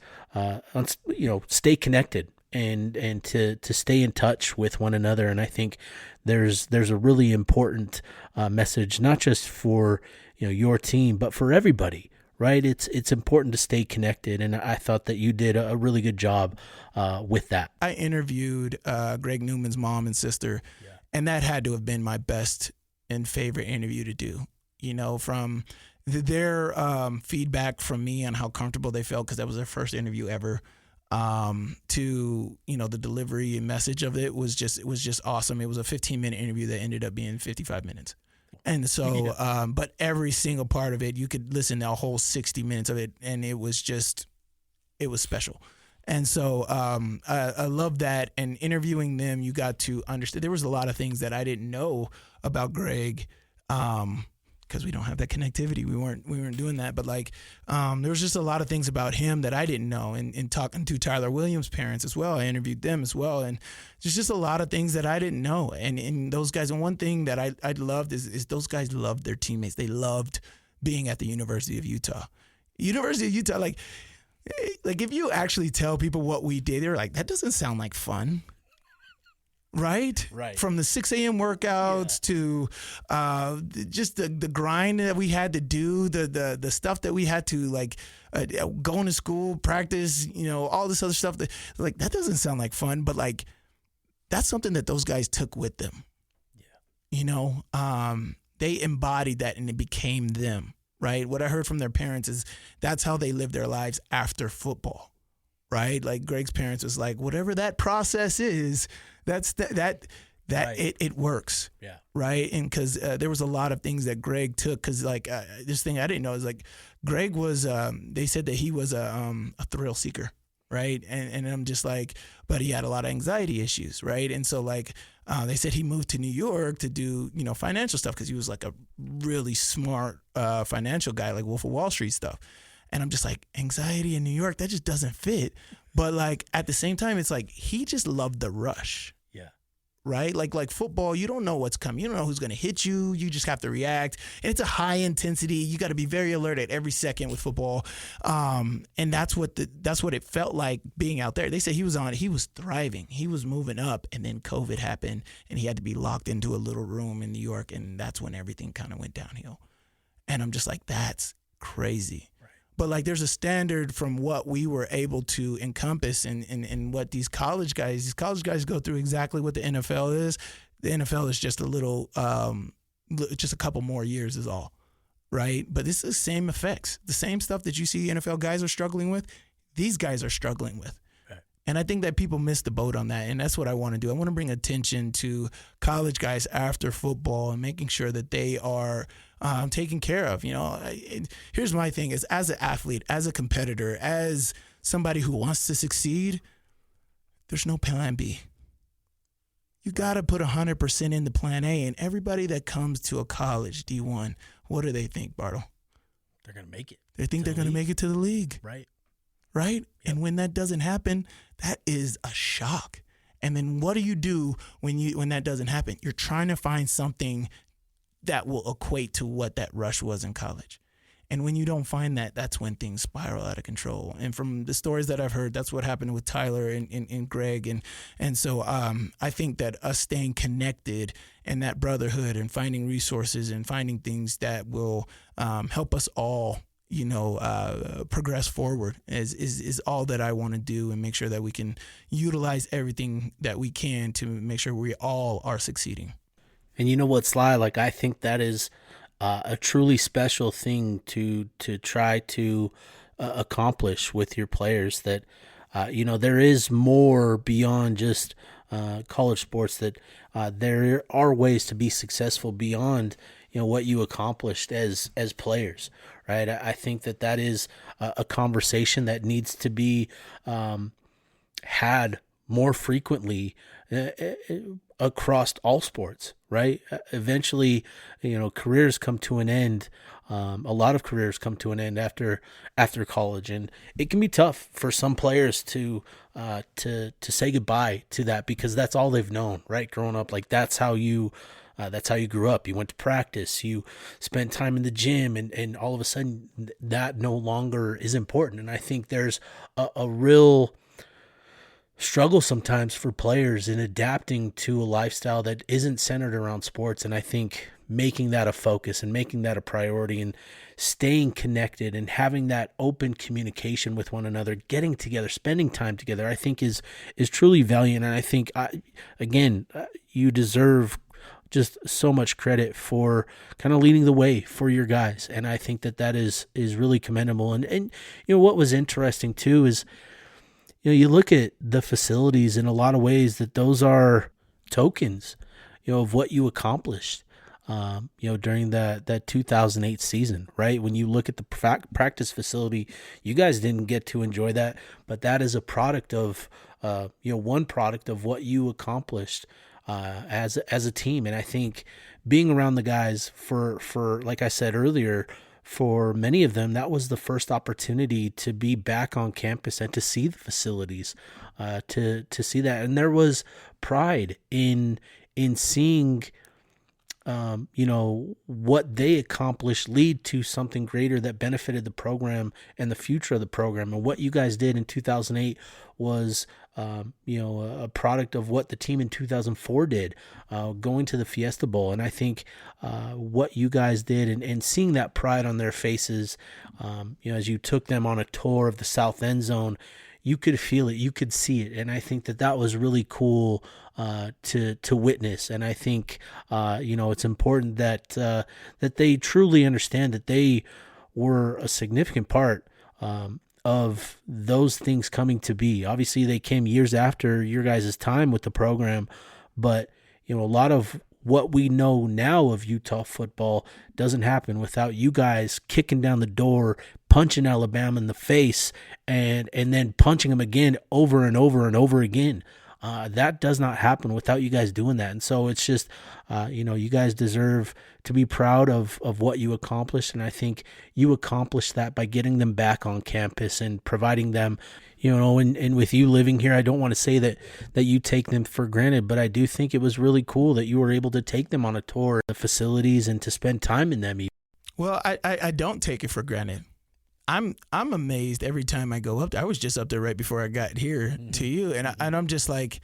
stay connected and to stay in touch with one another. And I think there's a really important message, not just for your team, but for everybody. Right? It's important to stay connected, and I thought that you did a really good job with that. I interviewed Greg Newman's mom and sister, and that had to have been my best and favorite interview to do. From their feedback from me on how comfortable they felt, because that was their first interview ever, to the delivery and message of it was just awesome. It was a 15-minute interview that ended up being 55 minutes. And so, but every single part of it, you could listen to a whole 60 minutes of it, and it was special. And so I love that. And interviewing them, you got to understand. There was a lot of things that I didn't know about Greg, because we don't have that connectivity. We weren't doing that. But there was just a lot of things about him that I didn't know. And talking to Tyler Williams' parents as well, I interviewed them as well. And there's just a lot of things that I didn't know. And those guys, and one thing that I loved is those guys loved their teammates. They loved being at the University of Utah. University of Utah, like if you actually tell people what we did, they're like, that doesn't sound like fun. Right. From the 6 a.m. workouts to just the grind that we had to do, the stuff that we had to going to school, practice, all this other stuff that that doesn't sound like fun, but that's something that those guys took with them. Yeah. They embodied that and it became them. Right. What I heard from their parents is that's how they live their lives after football. Right. Like Greg's parents was like, whatever that process is, that's that right. It works. Yeah. Right. And because there was a lot of things that Greg took, because this thing I didn't know is Greg was they said that he was a thrill seeker. Right. And I'm just but he had a lot of anxiety issues. Right. And so they said he moved to New York to do, financial stuff, because he was a really smart financial guy, like Wolf of Wall Street stuff. And I'm just anxiety in New York, that just doesn't fit. But at the same time, it's he just loved the rush. Yeah. Right? Like football, you don't know what's coming. You don't know who's going to hit you. You just have to react. And it's a high intensity. You got to be very alert at every second with football. And that's what it felt like being out there. They said he was thriving. He was moving up, and then COVID happened and he had to be locked into a little room in New York, and that's when everything kind of went downhill. And I'm just that's crazy. But there's a standard from what we were able to encompass and what these college guys go through exactly what the NFL is. The NFL is just just a couple more years is all, right? But it's the same effects. The same stuff that you see NFL guys are struggling with, these guys are struggling with. Right. And I think that people miss the boat on that. And that's what I want to do. I want to bring attention to college guys after football and making sure that they are taken care of. Here's my thing is, as an athlete, as a competitor, as somebody who wants to succeed, there's no plan B. You got to put 100% into plan A. And everybody that comes to a college D1, what do they think, Bartle? They're going to make it. They think they're going to make it to the league. Right. Yep. And when that doesn't happen, that is a shock. And then what do you do when that doesn't happen? You're trying to find something that will equate to what that rush was in college. And when you don't find that, that's when things spiral out of control. And from the stories that I've heard, that's what happened with Tyler and Greg. And so I think that us staying connected and that brotherhood and finding resources and finding things that will help us all, progress forward is all that I want to do, and make sure that we can utilize everything that we can to make sure we all are succeeding. And you know what, Sly? Like, I think that is a truly special thing to try to accomplish with your players. That there is more beyond just college sports. That there are ways to be successful beyond what you accomplished as players, right? I think that is a conversation that needs to be had more frequently across all sports, right? Eventually, careers come to an end. A lot of careers come to an end after college, and it can be tough for some players to say goodbye to that, because that's all they've known, right? Growing up, like that's how you grew up. You went to practice, you spent time in the gym, and all of a sudden that no longer is important. And I think there's a real struggle sometimes for players in adapting to a lifestyle that isn't centered around sports. And I think making that a focus and making that a priority and staying connected and having that open communication with one another, getting together, spending time together, I think is truly valiant. And I think, you deserve just so much credit for kind of leading the way for your guys. And I think that is really commendable. And what was interesting too is, you look at the facilities in a lot of ways that those are tokens, of what you accomplished, during that 2008 season, right? When you look at the practice facility, you guys didn't get to enjoy that, but that is a product of, one product of what you accomplished as a team. And I think being around the guys for like I said earlier, for many of them, that was the first opportunity to be back on campus and to see the facilities, to see that. And there was pride in seeing, what they accomplished lead to something greater that benefited the program and the future of the program. And what you guys did in 2008 was, a product of what the team in 2004 did, going to the Fiesta Bowl. And I think what you guys did and seeing that pride on their faces, as you took them on a tour of the South End Zone, you could feel it, you could see it. And I think that was really cool to witness. And I think, it's important that they truly understand that they were a significant part of those things coming to be. Obviously, they came years after your guys' time with the program, but a lot of what we know now of Utah football doesn't happen without you guys kicking down the door, punching Alabama in the face, and then punching them again over and over and over again. That does not happen without you guys doing that. And so it's just, you guys deserve to be proud of what you accomplished. And I think you accomplished that by getting them back on campus and providing them, and with you living here, I don't want to say that you take them for granted, but I do think it was really cool that you were able to take them on a tour of the facilities and to spend time in them. Well, I don't take it for granted. I'm amazed every time I go up there. I was just up there right before I got here to you, and I'm just like,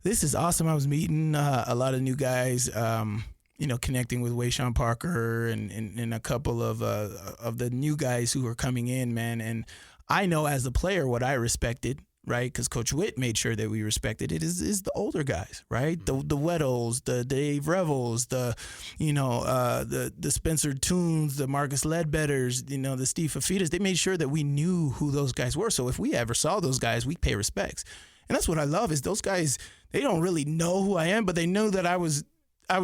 this is awesome. I was meeting a lot of new guys, connecting with Wayshawn Parker and a couple of the new guys who were coming in, man. And I know as a player what I respected, right? Because Coach Witt made sure that we respected it. Is the older guys, right? The Weddles, the Dave Revels, the Spencer Toons, the Marcus Ledbetters, the Steve Fafitas. They made sure that we knew who those guys were. So if we ever saw those guys, we pay respects. And that's what I love is those guys. They don't really know who I am, but they know that I was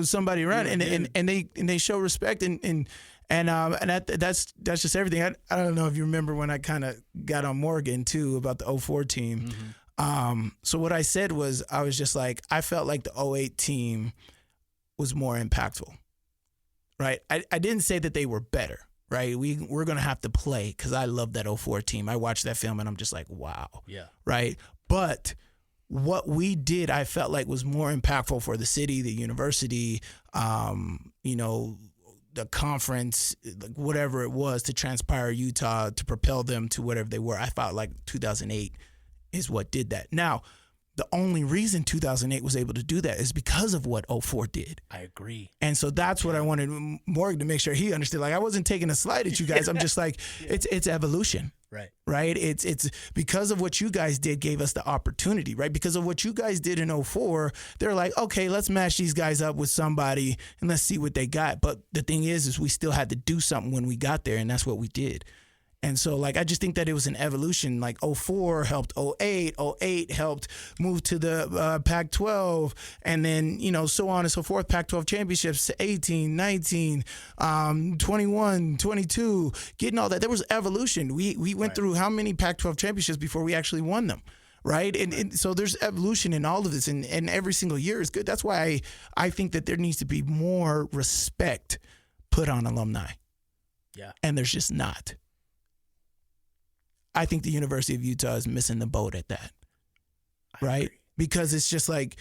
somebody around, and they show respect and that's just everything. I don't know if you remember when I kind of got on Morgan too about the 04 team. Mm-hmm. So what I said was I was just like, I felt like the 08 team was more impactful, right? I didn't say that they were better, right? We're going to have to play because I love that 04 team. I watched that film and I'm just like, wow. Yeah. Right? But what we did, I felt like was more impactful for the city, the university, the conference, like whatever it was, to transpire Utah to propel them to whatever they were. I felt like 2008 is what did that. Now, the only reason 2008 was able to do that is because of what 04 did. I agree. And so that's what I wanted Morgan to make sure he understood. Like, I wasn't taking a slight at you guys. I'm just like, it's evolution. Right. It's because of what you guys did gave us the opportunity, right? Because of what you guys did in 04, they're like, okay, let's match these guys up with somebody and let's see what they got. But the thing is we still had to do something when we got there, and that's what we did. And so, like, I just think that it was an evolution. Like, 04 helped 08, 08 helped move to the Pac-12, and then, so on and so forth, Pac-12 championships to 18, 19, 21, 22, getting all that. There was evolution. We went through how many Pac-12 championships before we actually won them, right? And so there's evolution in all of this, and every single year is good. That's why I think that there needs to be more respect put on alumni. Yeah. And there's just not. I think the University of Utah is missing the boat at that, right? Because it's just like,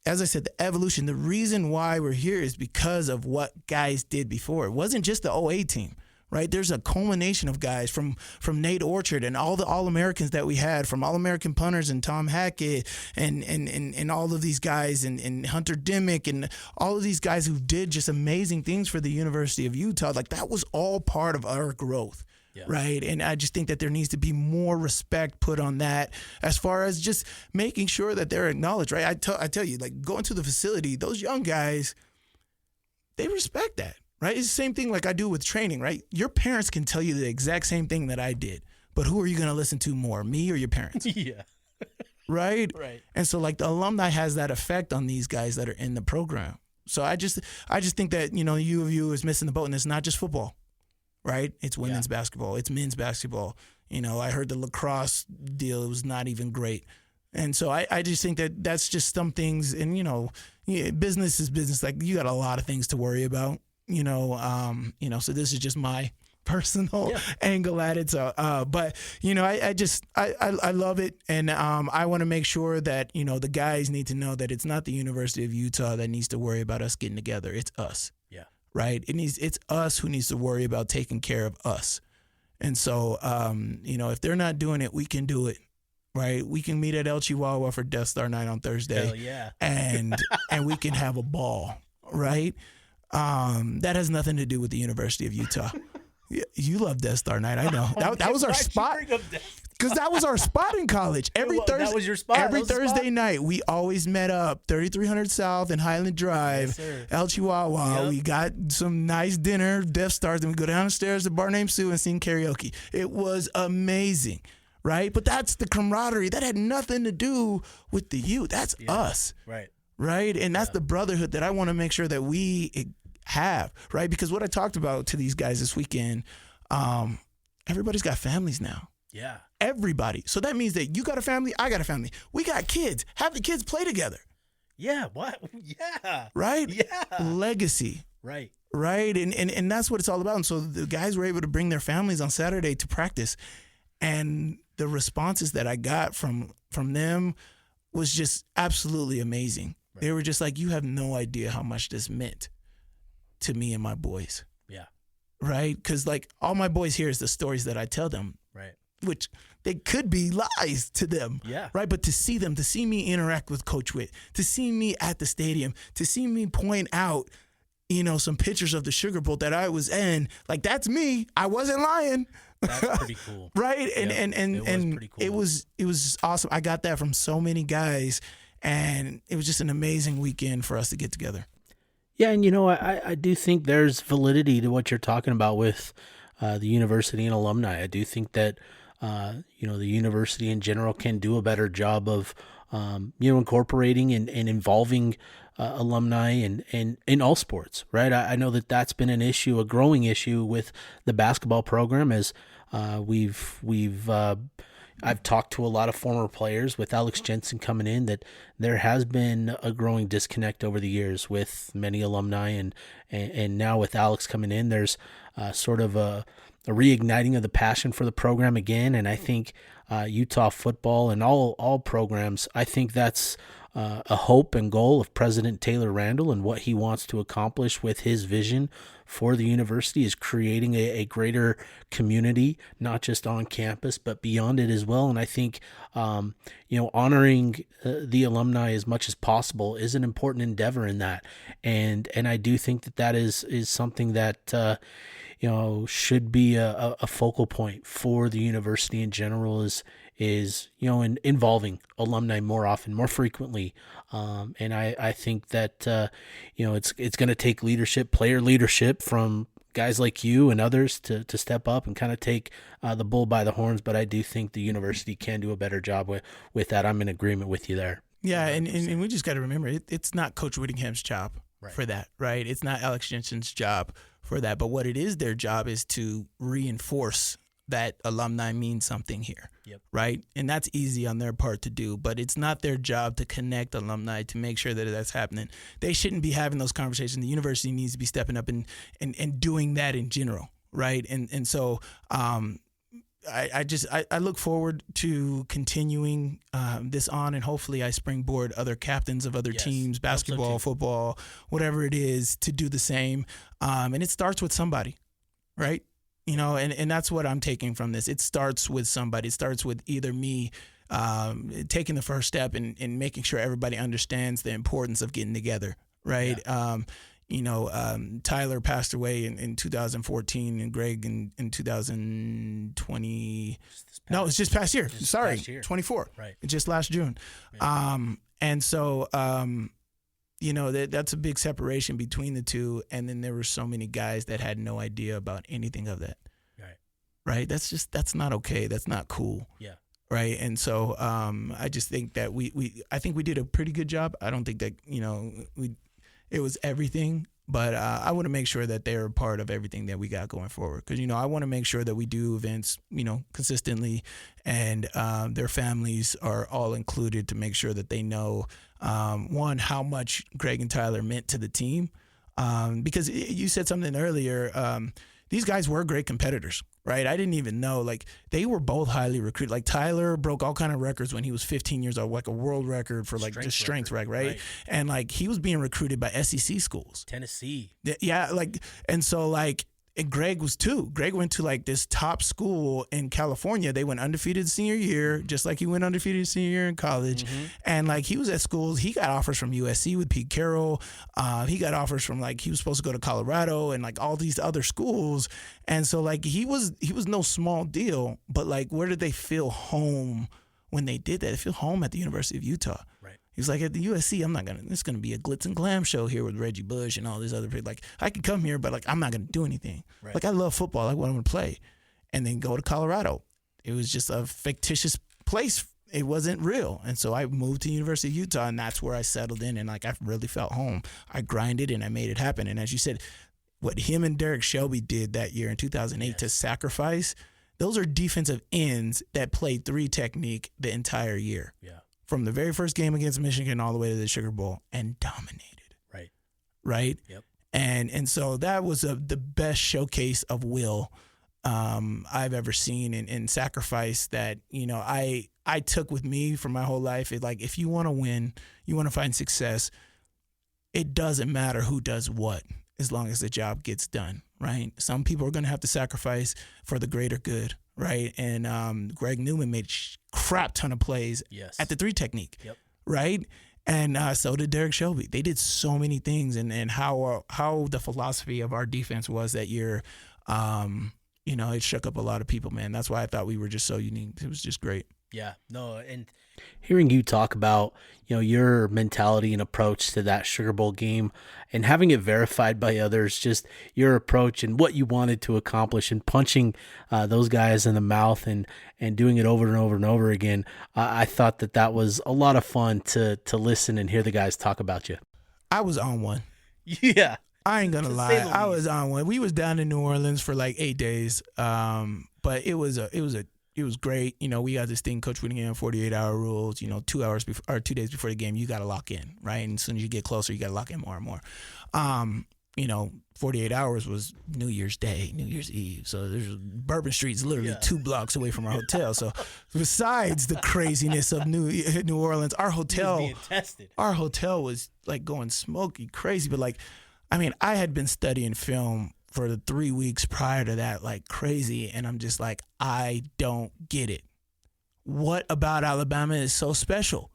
as I said, the evolution, the reason why we're here is because of what guys did before. It wasn't just the 08 team, right? There's a culmination of guys from Nate Orchard and all the All-Americans that we had, from All-American punters and Tom Hackett and all of these guys and Hunter Dimmick and all of these guys who did just amazing things for the University of Utah. Like, that was all part of our growth. Yeah. Right. And I just think that there needs to be more respect put on that, as far as just making sure that they're acknowledged. Right. I tell you, like, going to the facility, those young guys, they respect that. Right. It's the same thing like I do with training. Right. Your parents can tell you the exact same thing that I did. But who are you going to listen to more, me or your parents? Yeah. Right. Right. And so, like, the alumni has that effect on these guys that are in the program. So I just think that, U of U is missing the boat, and it's not just football. Right? It's women's basketball. It's men's basketball. I heard the lacrosse deal was not even great. And so I just think that that's just some things. And, business is business. Like, you got a lot of things to worry about, so this is just my personal angle at it. So, but, I love it. And I want to make sure that, the guys need to know that it's not the University of Utah that needs to worry about us getting together. It's us. Right? It's us who needs to worry about taking care of us. And so, if they're not doing it, we can do it. Right? We can meet at El Chihuahua for Death Star Night on Thursday. Hell yeah. and we can have a ball. Right? That has nothing to do with the University of Utah. You love Death Star Night, I know. That was our spot. Because that was our spot in college. Every Thursday, that was your spot. Every Thursday night, we always met up, 3300 South and Highland Drive, El Chihuahua. Yep. We got some nice dinner, Death Stars, then we go downstairs to Bar Named Sue and sing karaoke. It was amazing, right? But that's the camaraderie. That had nothing to do with the youth. That's us. Right? And that's the brotherhood that I want to make sure that we have, right? Because what I talked about to these guys this weekend, everybody's got families now. Yeah. Everybody. So that means that you got a family, I got a family. We got kids. Have the kids play together. Yeah. What? Yeah. Right? Yeah. Legacy. Right. Right? And that's what it's all about. And so the guys were able to bring their families on Saturday to practice. And the responses that I got from them was just absolutely amazing. Right. They were just like, you have no idea how much this meant to me and my boys. Yeah. Right? Because, like, all my boys hear is the stories that I tell them. Right. Which they could be lies to them. Yeah. Right? But to see me interact with Coach Witt, to see me at the stadium, to see me point out, some pictures of the Sugar Bowl that I was in, like, that's me. I wasn't lying. That's pretty cool. Right? Yeah, And pretty cool. it was awesome. I got that from so many guys, and it was just an amazing weekend for us to get together. Yeah, and I do think there's validity to what you're talking about with the university and alumni. I do think that the university in general can do a better job of incorporating and involving alumni and in all sports. Right? I know that's been an issue, a growing issue with the basketball program, as I've talked to a lot of former players with Alex Jensen coming in, that there has been a growing disconnect over the years with many alumni, and now with Alex coming in, there's sort of a reigniting of the passion for the program again. And I think Utah football and all programs, I think that's a hope and goal of President Taylor Randall, and what he wants to accomplish with his vision for the university is creating a greater community, not just on campus, but beyond it as well. And I think, honoring the alumni as much as possible is an important endeavor in that. And I do think that is something that, should be a focal point for the university in general, is involving alumni more often, more frequently. And I think that, it's going to take leadership, player leadership from guys like you and others to step up and kind of take the bull by the horns. But I do think the university can do a better job with that. I'm in agreement with you there. Yeah, and we just got to remember, it's not Coach Whittingham's job for that, right? It's not Alex Jensen's job for that. But what it is, their job is to reinforce that alumni means something here, right? And that's easy on their part to do, but it's not their job to connect alumni to make sure that that's happening. They shouldn't be having those conversations. The university needs to be stepping up and doing that in general, right? And so I look forward to continuing this on, and hopefully I springboard other captains of other teams, basketball, football, whatever it is, to do the same. And it starts with somebody, right? And that's what I'm taking from this. It starts with somebody. It starts with either me taking the first step and making sure everybody understands the importance of getting together, right? Yeah. Tyler passed away in 2014, and Greg in 2020. No, it's just past year. Sorry, past year. 24. Right. Just last June. Yeah. And so that's a big separation between the two. And then there were so many guys that had no idea about anything of that. Right. That's not okay. That's not cool. Yeah. Right. And so I just think that I think we did a pretty good job. I don't think that, it was everything, but I want to make sure that they're a part of everything that we got going forward. Because, I want to make sure that we do events, consistently, and their families are all included to make sure that they know, one, how much Greg and Tyler meant to the team. Because you said something earlier, these guys were great competitors, right? I didn't even know, they were both highly recruited. Tyler broke all kind of records when he was 15 years old, like a world record for strength record, right? And he was being recruited by SEC schools. Tennessee. Yeah, and so and Greg was too. Greg went to this top school in California. They went undefeated senior year, just like he went undefeated senior year in college. Mm-hmm. And he was at schools. He got offers from USC with Pete Carroll. He got offers from he was supposed to go to Colorado and all these other schools. And so he was no small deal. But where did they feel home when they did that? They feel home at the University of Utah. Right. He was at the USC, it's going to be a glitz and glam show here with Reggie Bush and all these other people. I can come here, but I'm not going to do anything. Right. I love football. I want to play. And then go to Colorado. It was just a fictitious place. It wasn't real. And so I moved to the University of Utah, and that's where I settled in, and I really felt home. I grinded and I made it happen. And as you said, what him and Derek Shelby did that year in 2008 to sacrifice, those are defensive ends that played 3 technique the entire year. Yeah. From the very first game against Michigan all the way to the Sugar Bowl, and dominated. Right? Yep. And so that was the best showcase of will I've ever seen, and sacrifice that, I took with me for my whole life. If you want to win, you want to find success, it doesn't matter who does what, as long as the job gets done, right? Some people are going to have to sacrifice for the greater good. Right. And Greg Newman made a crap ton of plays at the 3 technique. Yep. Right. And so did Derek Shelby. They did so many things, and how the philosophy of our defense was that year. It shook up a lot of people, man. That's why I thought we were just so unique. It was just great. Yeah, no, and hearing you talk about, your mentality and approach to that Sugar Bowl game, and having it verified by others, just your approach and what you wanted to accomplish, and punching those guys in the mouth and doing it over and over and over again, I thought that was a lot of fun to listen and hear the guys talk about you. I was on one. Yeah. I ain't gonna lie. I was on one. We was down in New Orleans for 8 days, but it was great. We got this thing, Coach Whittingham, 48-hour rules. 2 hours before, or 2 days before the game, you got to lock in, right? And as soon as you get closer, you got to lock in more and more. 48 hours was New Year's Day, New Year's Eve. So there's Bourbon Street's literally 2 blocks away from our hotel. So besides the craziness of New Orleans, our hotel was like going smoky crazy. But like, I mean, I had been studying film for the 3 weeks prior to that, like crazy. And I'm just like, I don't get it. What about Alabama is so special?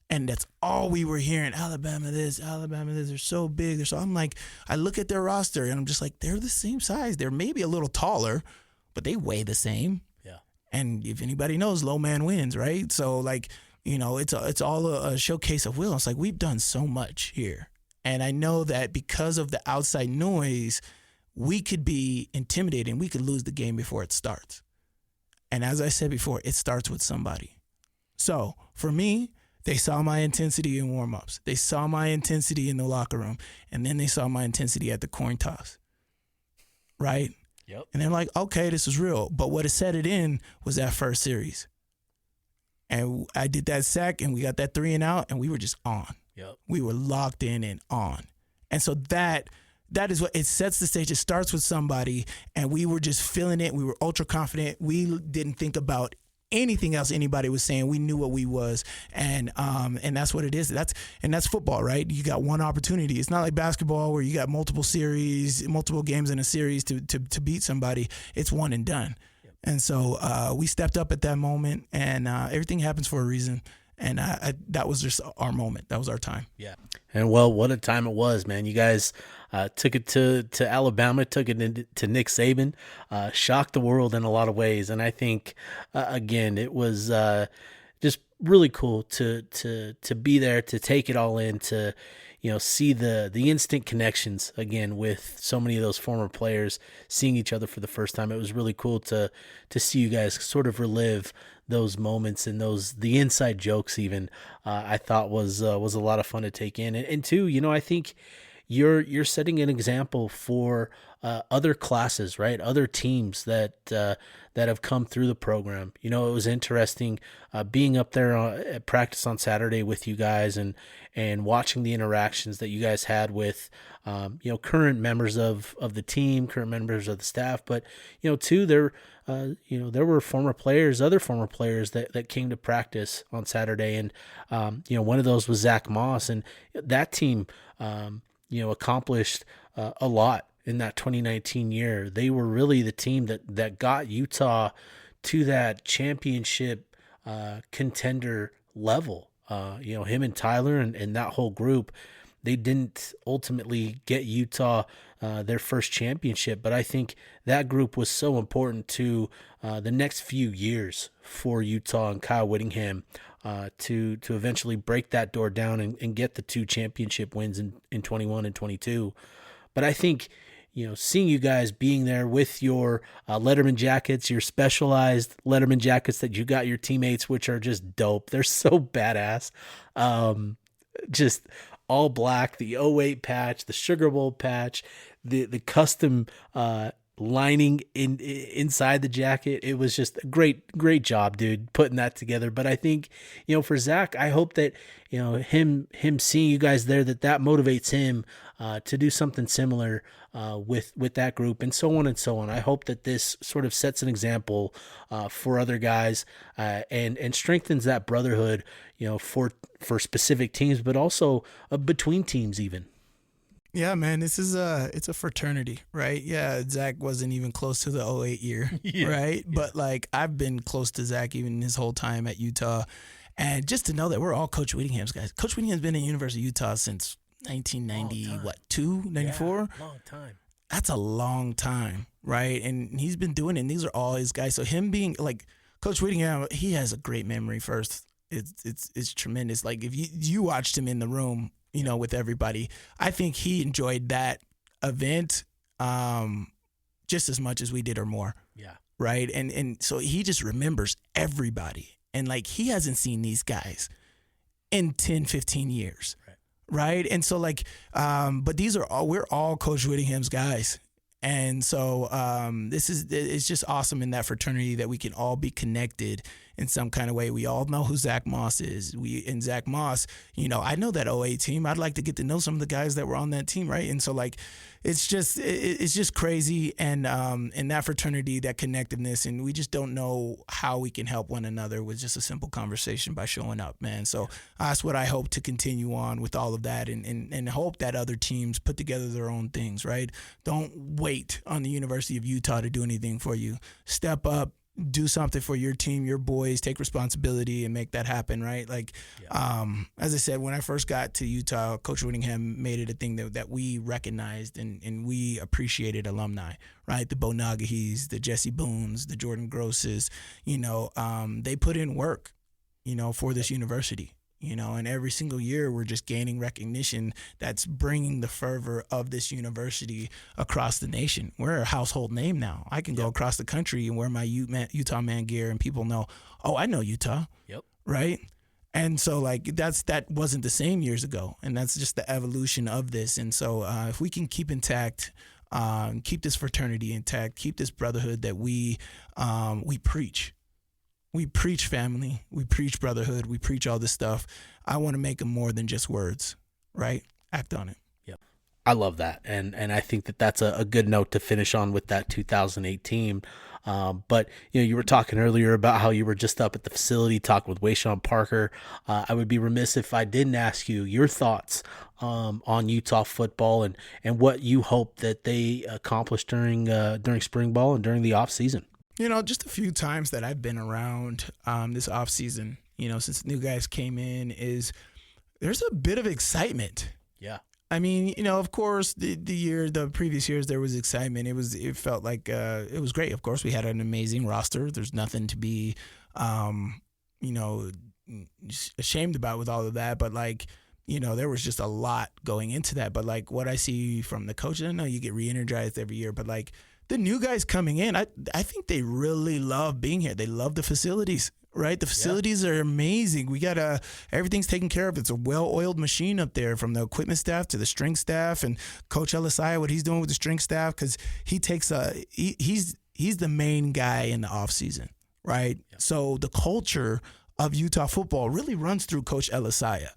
And that's all we were hearing. Alabama this, they're so big. I'm like, I look at their roster and I'm just like, they're the same size. They're maybe a little taller, but they weigh the same. Yeah. And if anybody knows, low man wins, right? So like, it's all a showcase of will. It's like, we've done so much here. And I know that because of the outside noise, we could be intimidated and we could lose the game before it starts. And as I said before, it starts with somebody. So for me, they saw my intensity in warm-ups. They saw my intensity in the locker room. And then they saw my intensity at the coin toss. Right? Yep. And they're like, okay, this is real. But what set it in was that first series. And I did that sack, and we got that 3 and out, and we were just on. Yep. We were locked in and on. And so that is what it sets the stage. It starts with somebody, and we were just feeling it. We were ultra confident. We didn't think about anything else anybody was saying. We knew what we was, and that's what it is. That's football, right? You got one opportunity. It's not like basketball where you got multiple games in a series to beat somebody. It's one and done. Yep. And so we stepped up at that moment, and everything happens for a reason. And that was just our moment. That was our time. Yeah. And well, what a time it was, man. You guys took it to Alabama, took it to Nick Saban, shocked the world in a lot of ways. And I think, again, it was just really cool to be there, to take it all in, to see the instant connections again with so many of those former players seeing each other for the first time. It was really cool to see you guys sort of relive those moments and the inside jokes even. I thought was a lot of fun to take in. And two, I think you're setting an example for other classes, right? Other teams that have come through the program. It was interesting being up there at practice on Saturday with you guys and watching the interactions that you guys had with current members of the team, current members of the staff. But too, there were other former players that came to practice on Saturday, and one of those was Zach Moss, and that team accomplished a lot in that 2019 year. They were really the team that got Utah to that championship contender level. Him and Tyler and that whole group, they didn't ultimately get Utah their first championship, but I think that group was so important to the next few years for Utah and Kyle Whittingham to eventually break that door down and get the 2 championship wins in 21 and 22. But I think, seeing you guys being there with your Letterman jackets, your specialized Letterman jackets that you got your teammates, which are just dope. They're so badass. Just all black, the 08 patch, the Sugar Bowl patch, the custom lining inside the jacket. It was just a great job, dude, putting that together. But I think, for Zach, I hope that, him seeing you guys there, that motivates him to do something similar with that group, and so on and so on. I hope that this sort of sets an example for other guys and strengthens that brotherhood, for specific teams, but also between teams even. Yeah, man, it's a fraternity, right? Yeah, Zach wasn't even close to the 08 year, right? Yeah. But like, I've been close to Zach even his whole time at Utah. And just to know that we're all Coach Whittingham's guys. Coach Whittingham's been in the University of Utah since 1992, 94? Yeah, long time. That's a long time, right? And he's been doing it, and these are all his guys. So him being, like, Coach Whittingham, he has a great memory first. It's tremendous. Like, if you watched him in the room, with everybody, I think he enjoyed that event just as much as we did or more. Yeah. Right? And so he just remembers everybody. And, like, he hasn't seen these guys in 10, 15 years. Right? And so, like, but we're all Coach Whittingham's guys. And so it's just awesome in that fraternity that we can all be connected in some kind of way. We all know who Zach Moss is. And Zach Moss, I know that OA team. I'd like to get to know some of the guys that were on that team, right? And so like it's just crazy, and that fraternity, that connectiveness, and we just don't know how we can help one another with just a simple conversation by showing up, man. So that's what I hope to continue on with all of that, and hope that other teams put together their own things, right? Don't wait on the University of Utah to do anything for you. Step up. Do something for your team, your boys, take responsibility and make that happen, right? Like, as I said, when I first got to Utah, Coach Whittingham made it a thing that we recognized and we appreciated alumni, right? The Bo Nagahis, the Jesse Boones, the Jordan Grosses, they put in work, for this university. And every single year we're just gaining recognition that's bringing the fervor of this university across the nation. We're a household name now. I can go across the country and wear my Utah Man gear and people know, oh, I know Utah. Yep. Right? And so like that wasn't the same years ago. And that's just the evolution of this. And so if we can keep intact, keep this fraternity intact, keep this brotherhood that we preach. We preach family, we preach brotherhood, we preach all this stuff. I want to make them more than just words, right? Act on it. Yep. I love that. And I think that's a good note to finish on with that 2008 team. But, you were talking earlier about how you were just up at the facility talking with Wayshawn Parker. I would be remiss if I didn't ask you your thoughts on Utah football and what you hope that they accomplish during spring ball and during the off season. Just a few times that I've been around this offseason, since new guys came in, there's a bit of excitement. Yeah. I mean, of course, the previous years there was excitement. It felt like it was great. Of course, we had an amazing roster. There's nothing to be, ashamed about with all of that. But there was just a lot going into that. But what I see from the coaches, I know you get re-energized every year, but the new guys coming in, I think they really love being here. They love the facilities, right? The facilities are amazing. We got everything's taken care of. It's a well-oiled machine up there, from the equipment staff to the strength staff, and Coach Elisai, what he's doing with the strength staff, because he takes he's the main guy in the off season, right? Yeah. So the culture of Utah football really runs through Coach Elisai.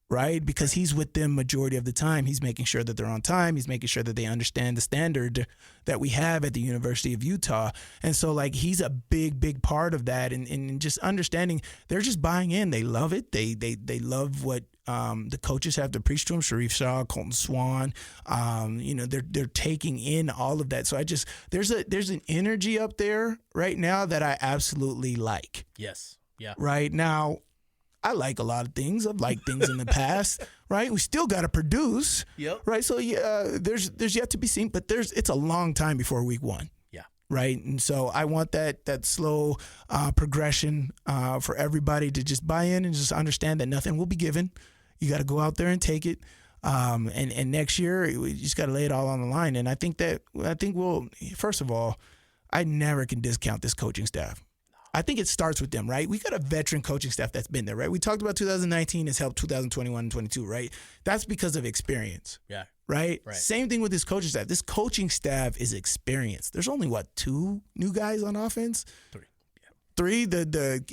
Right? Because he's with them majority of the time. He's making sure that they're on time. He's making sure that they understand the standard that we have at the University of Utah. And so he's a big, big part of that. And just understanding, they're just buying in. They love it. They love what the coaches have to preach to them. Sharif Shaw, Colton Swan, they're taking in all of that. So there's an energy up there right now that I absolutely like. Yes. Yeah. Right now, I like a lot of things. I've liked things in the past, right? We still got to produce, right? So there's yet to be seen, but it's a long time before week 1, right? And so I want that slow progression for everybody to just buy in and just understand that nothing will be given. You got to go out there and take it. And next year we just got to lay it all on the line. And I think we'll, first of all, I never can discount this coaching staff. I think it starts with them, right? We got a veteran coaching staff that's been there, right? We talked about 2019 has helped 2021 and 22, right? That's because of experience. Yeah. Right? Same thing with this coaching staff. This coaching staff is experienced. There's only, 2 new guys on offense? 3. Yeah. 3, the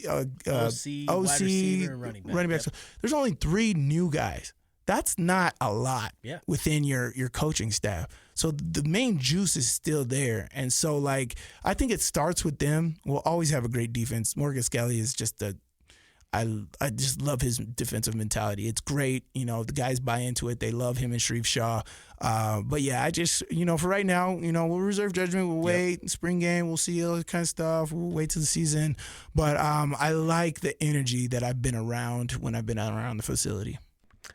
OC, wide receiver, and running back. Yep. So there's only 3 new guys. That's not a lot within your coaching staff. So the main juice is still there. And so, I think it starts with them. We'll always have a great defense. Morgan Skelly is just I just love his defensive mentality. It's great. The guys buy into it. They love him and Sharif Shaw. But yeah, I just, for right now, we'll reserve judgment. We'll wait. Spring game, we'll see all that kind of stuff. We'll wait till the season. But I like the energy that I've been around when I've been around the facility.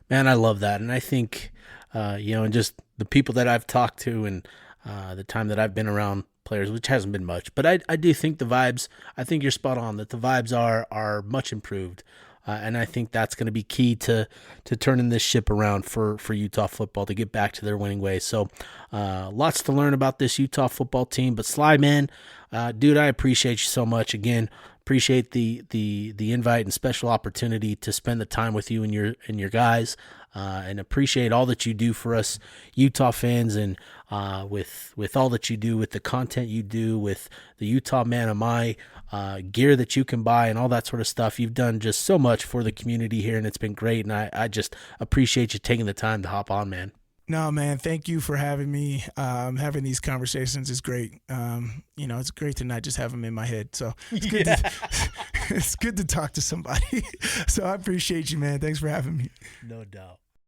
Man, I love that. And I think, and just the people that I've talked to and the time that I've been around players, which hasn't been much, but I do think the vibes, I think you're spot on, that the vibes are much improved. And I think that's going to be key to turning this ship around for Utah football to get back to their winning ways. So lots to learn about this Utah football team. But Sly, man, dude, I appreciate you so much. Again, appreciate the invite and special opportunity to spend the time with you and your guys, and appreciate all that you do for us Utah fans, and with all that you do, with the content you do, with the Utah Man Am I gear that you can buy and all that sort of stuff. You've done just so much for the community here, and it's been great, and I just appreciate you taking the time to hop on, man. No, man, thank you for having me. Having these conversations is great. It's great to not just have them in my head. So it's good, it's good to talk to somebody. So I appreciate you, man. Thanks for having me. No doubt.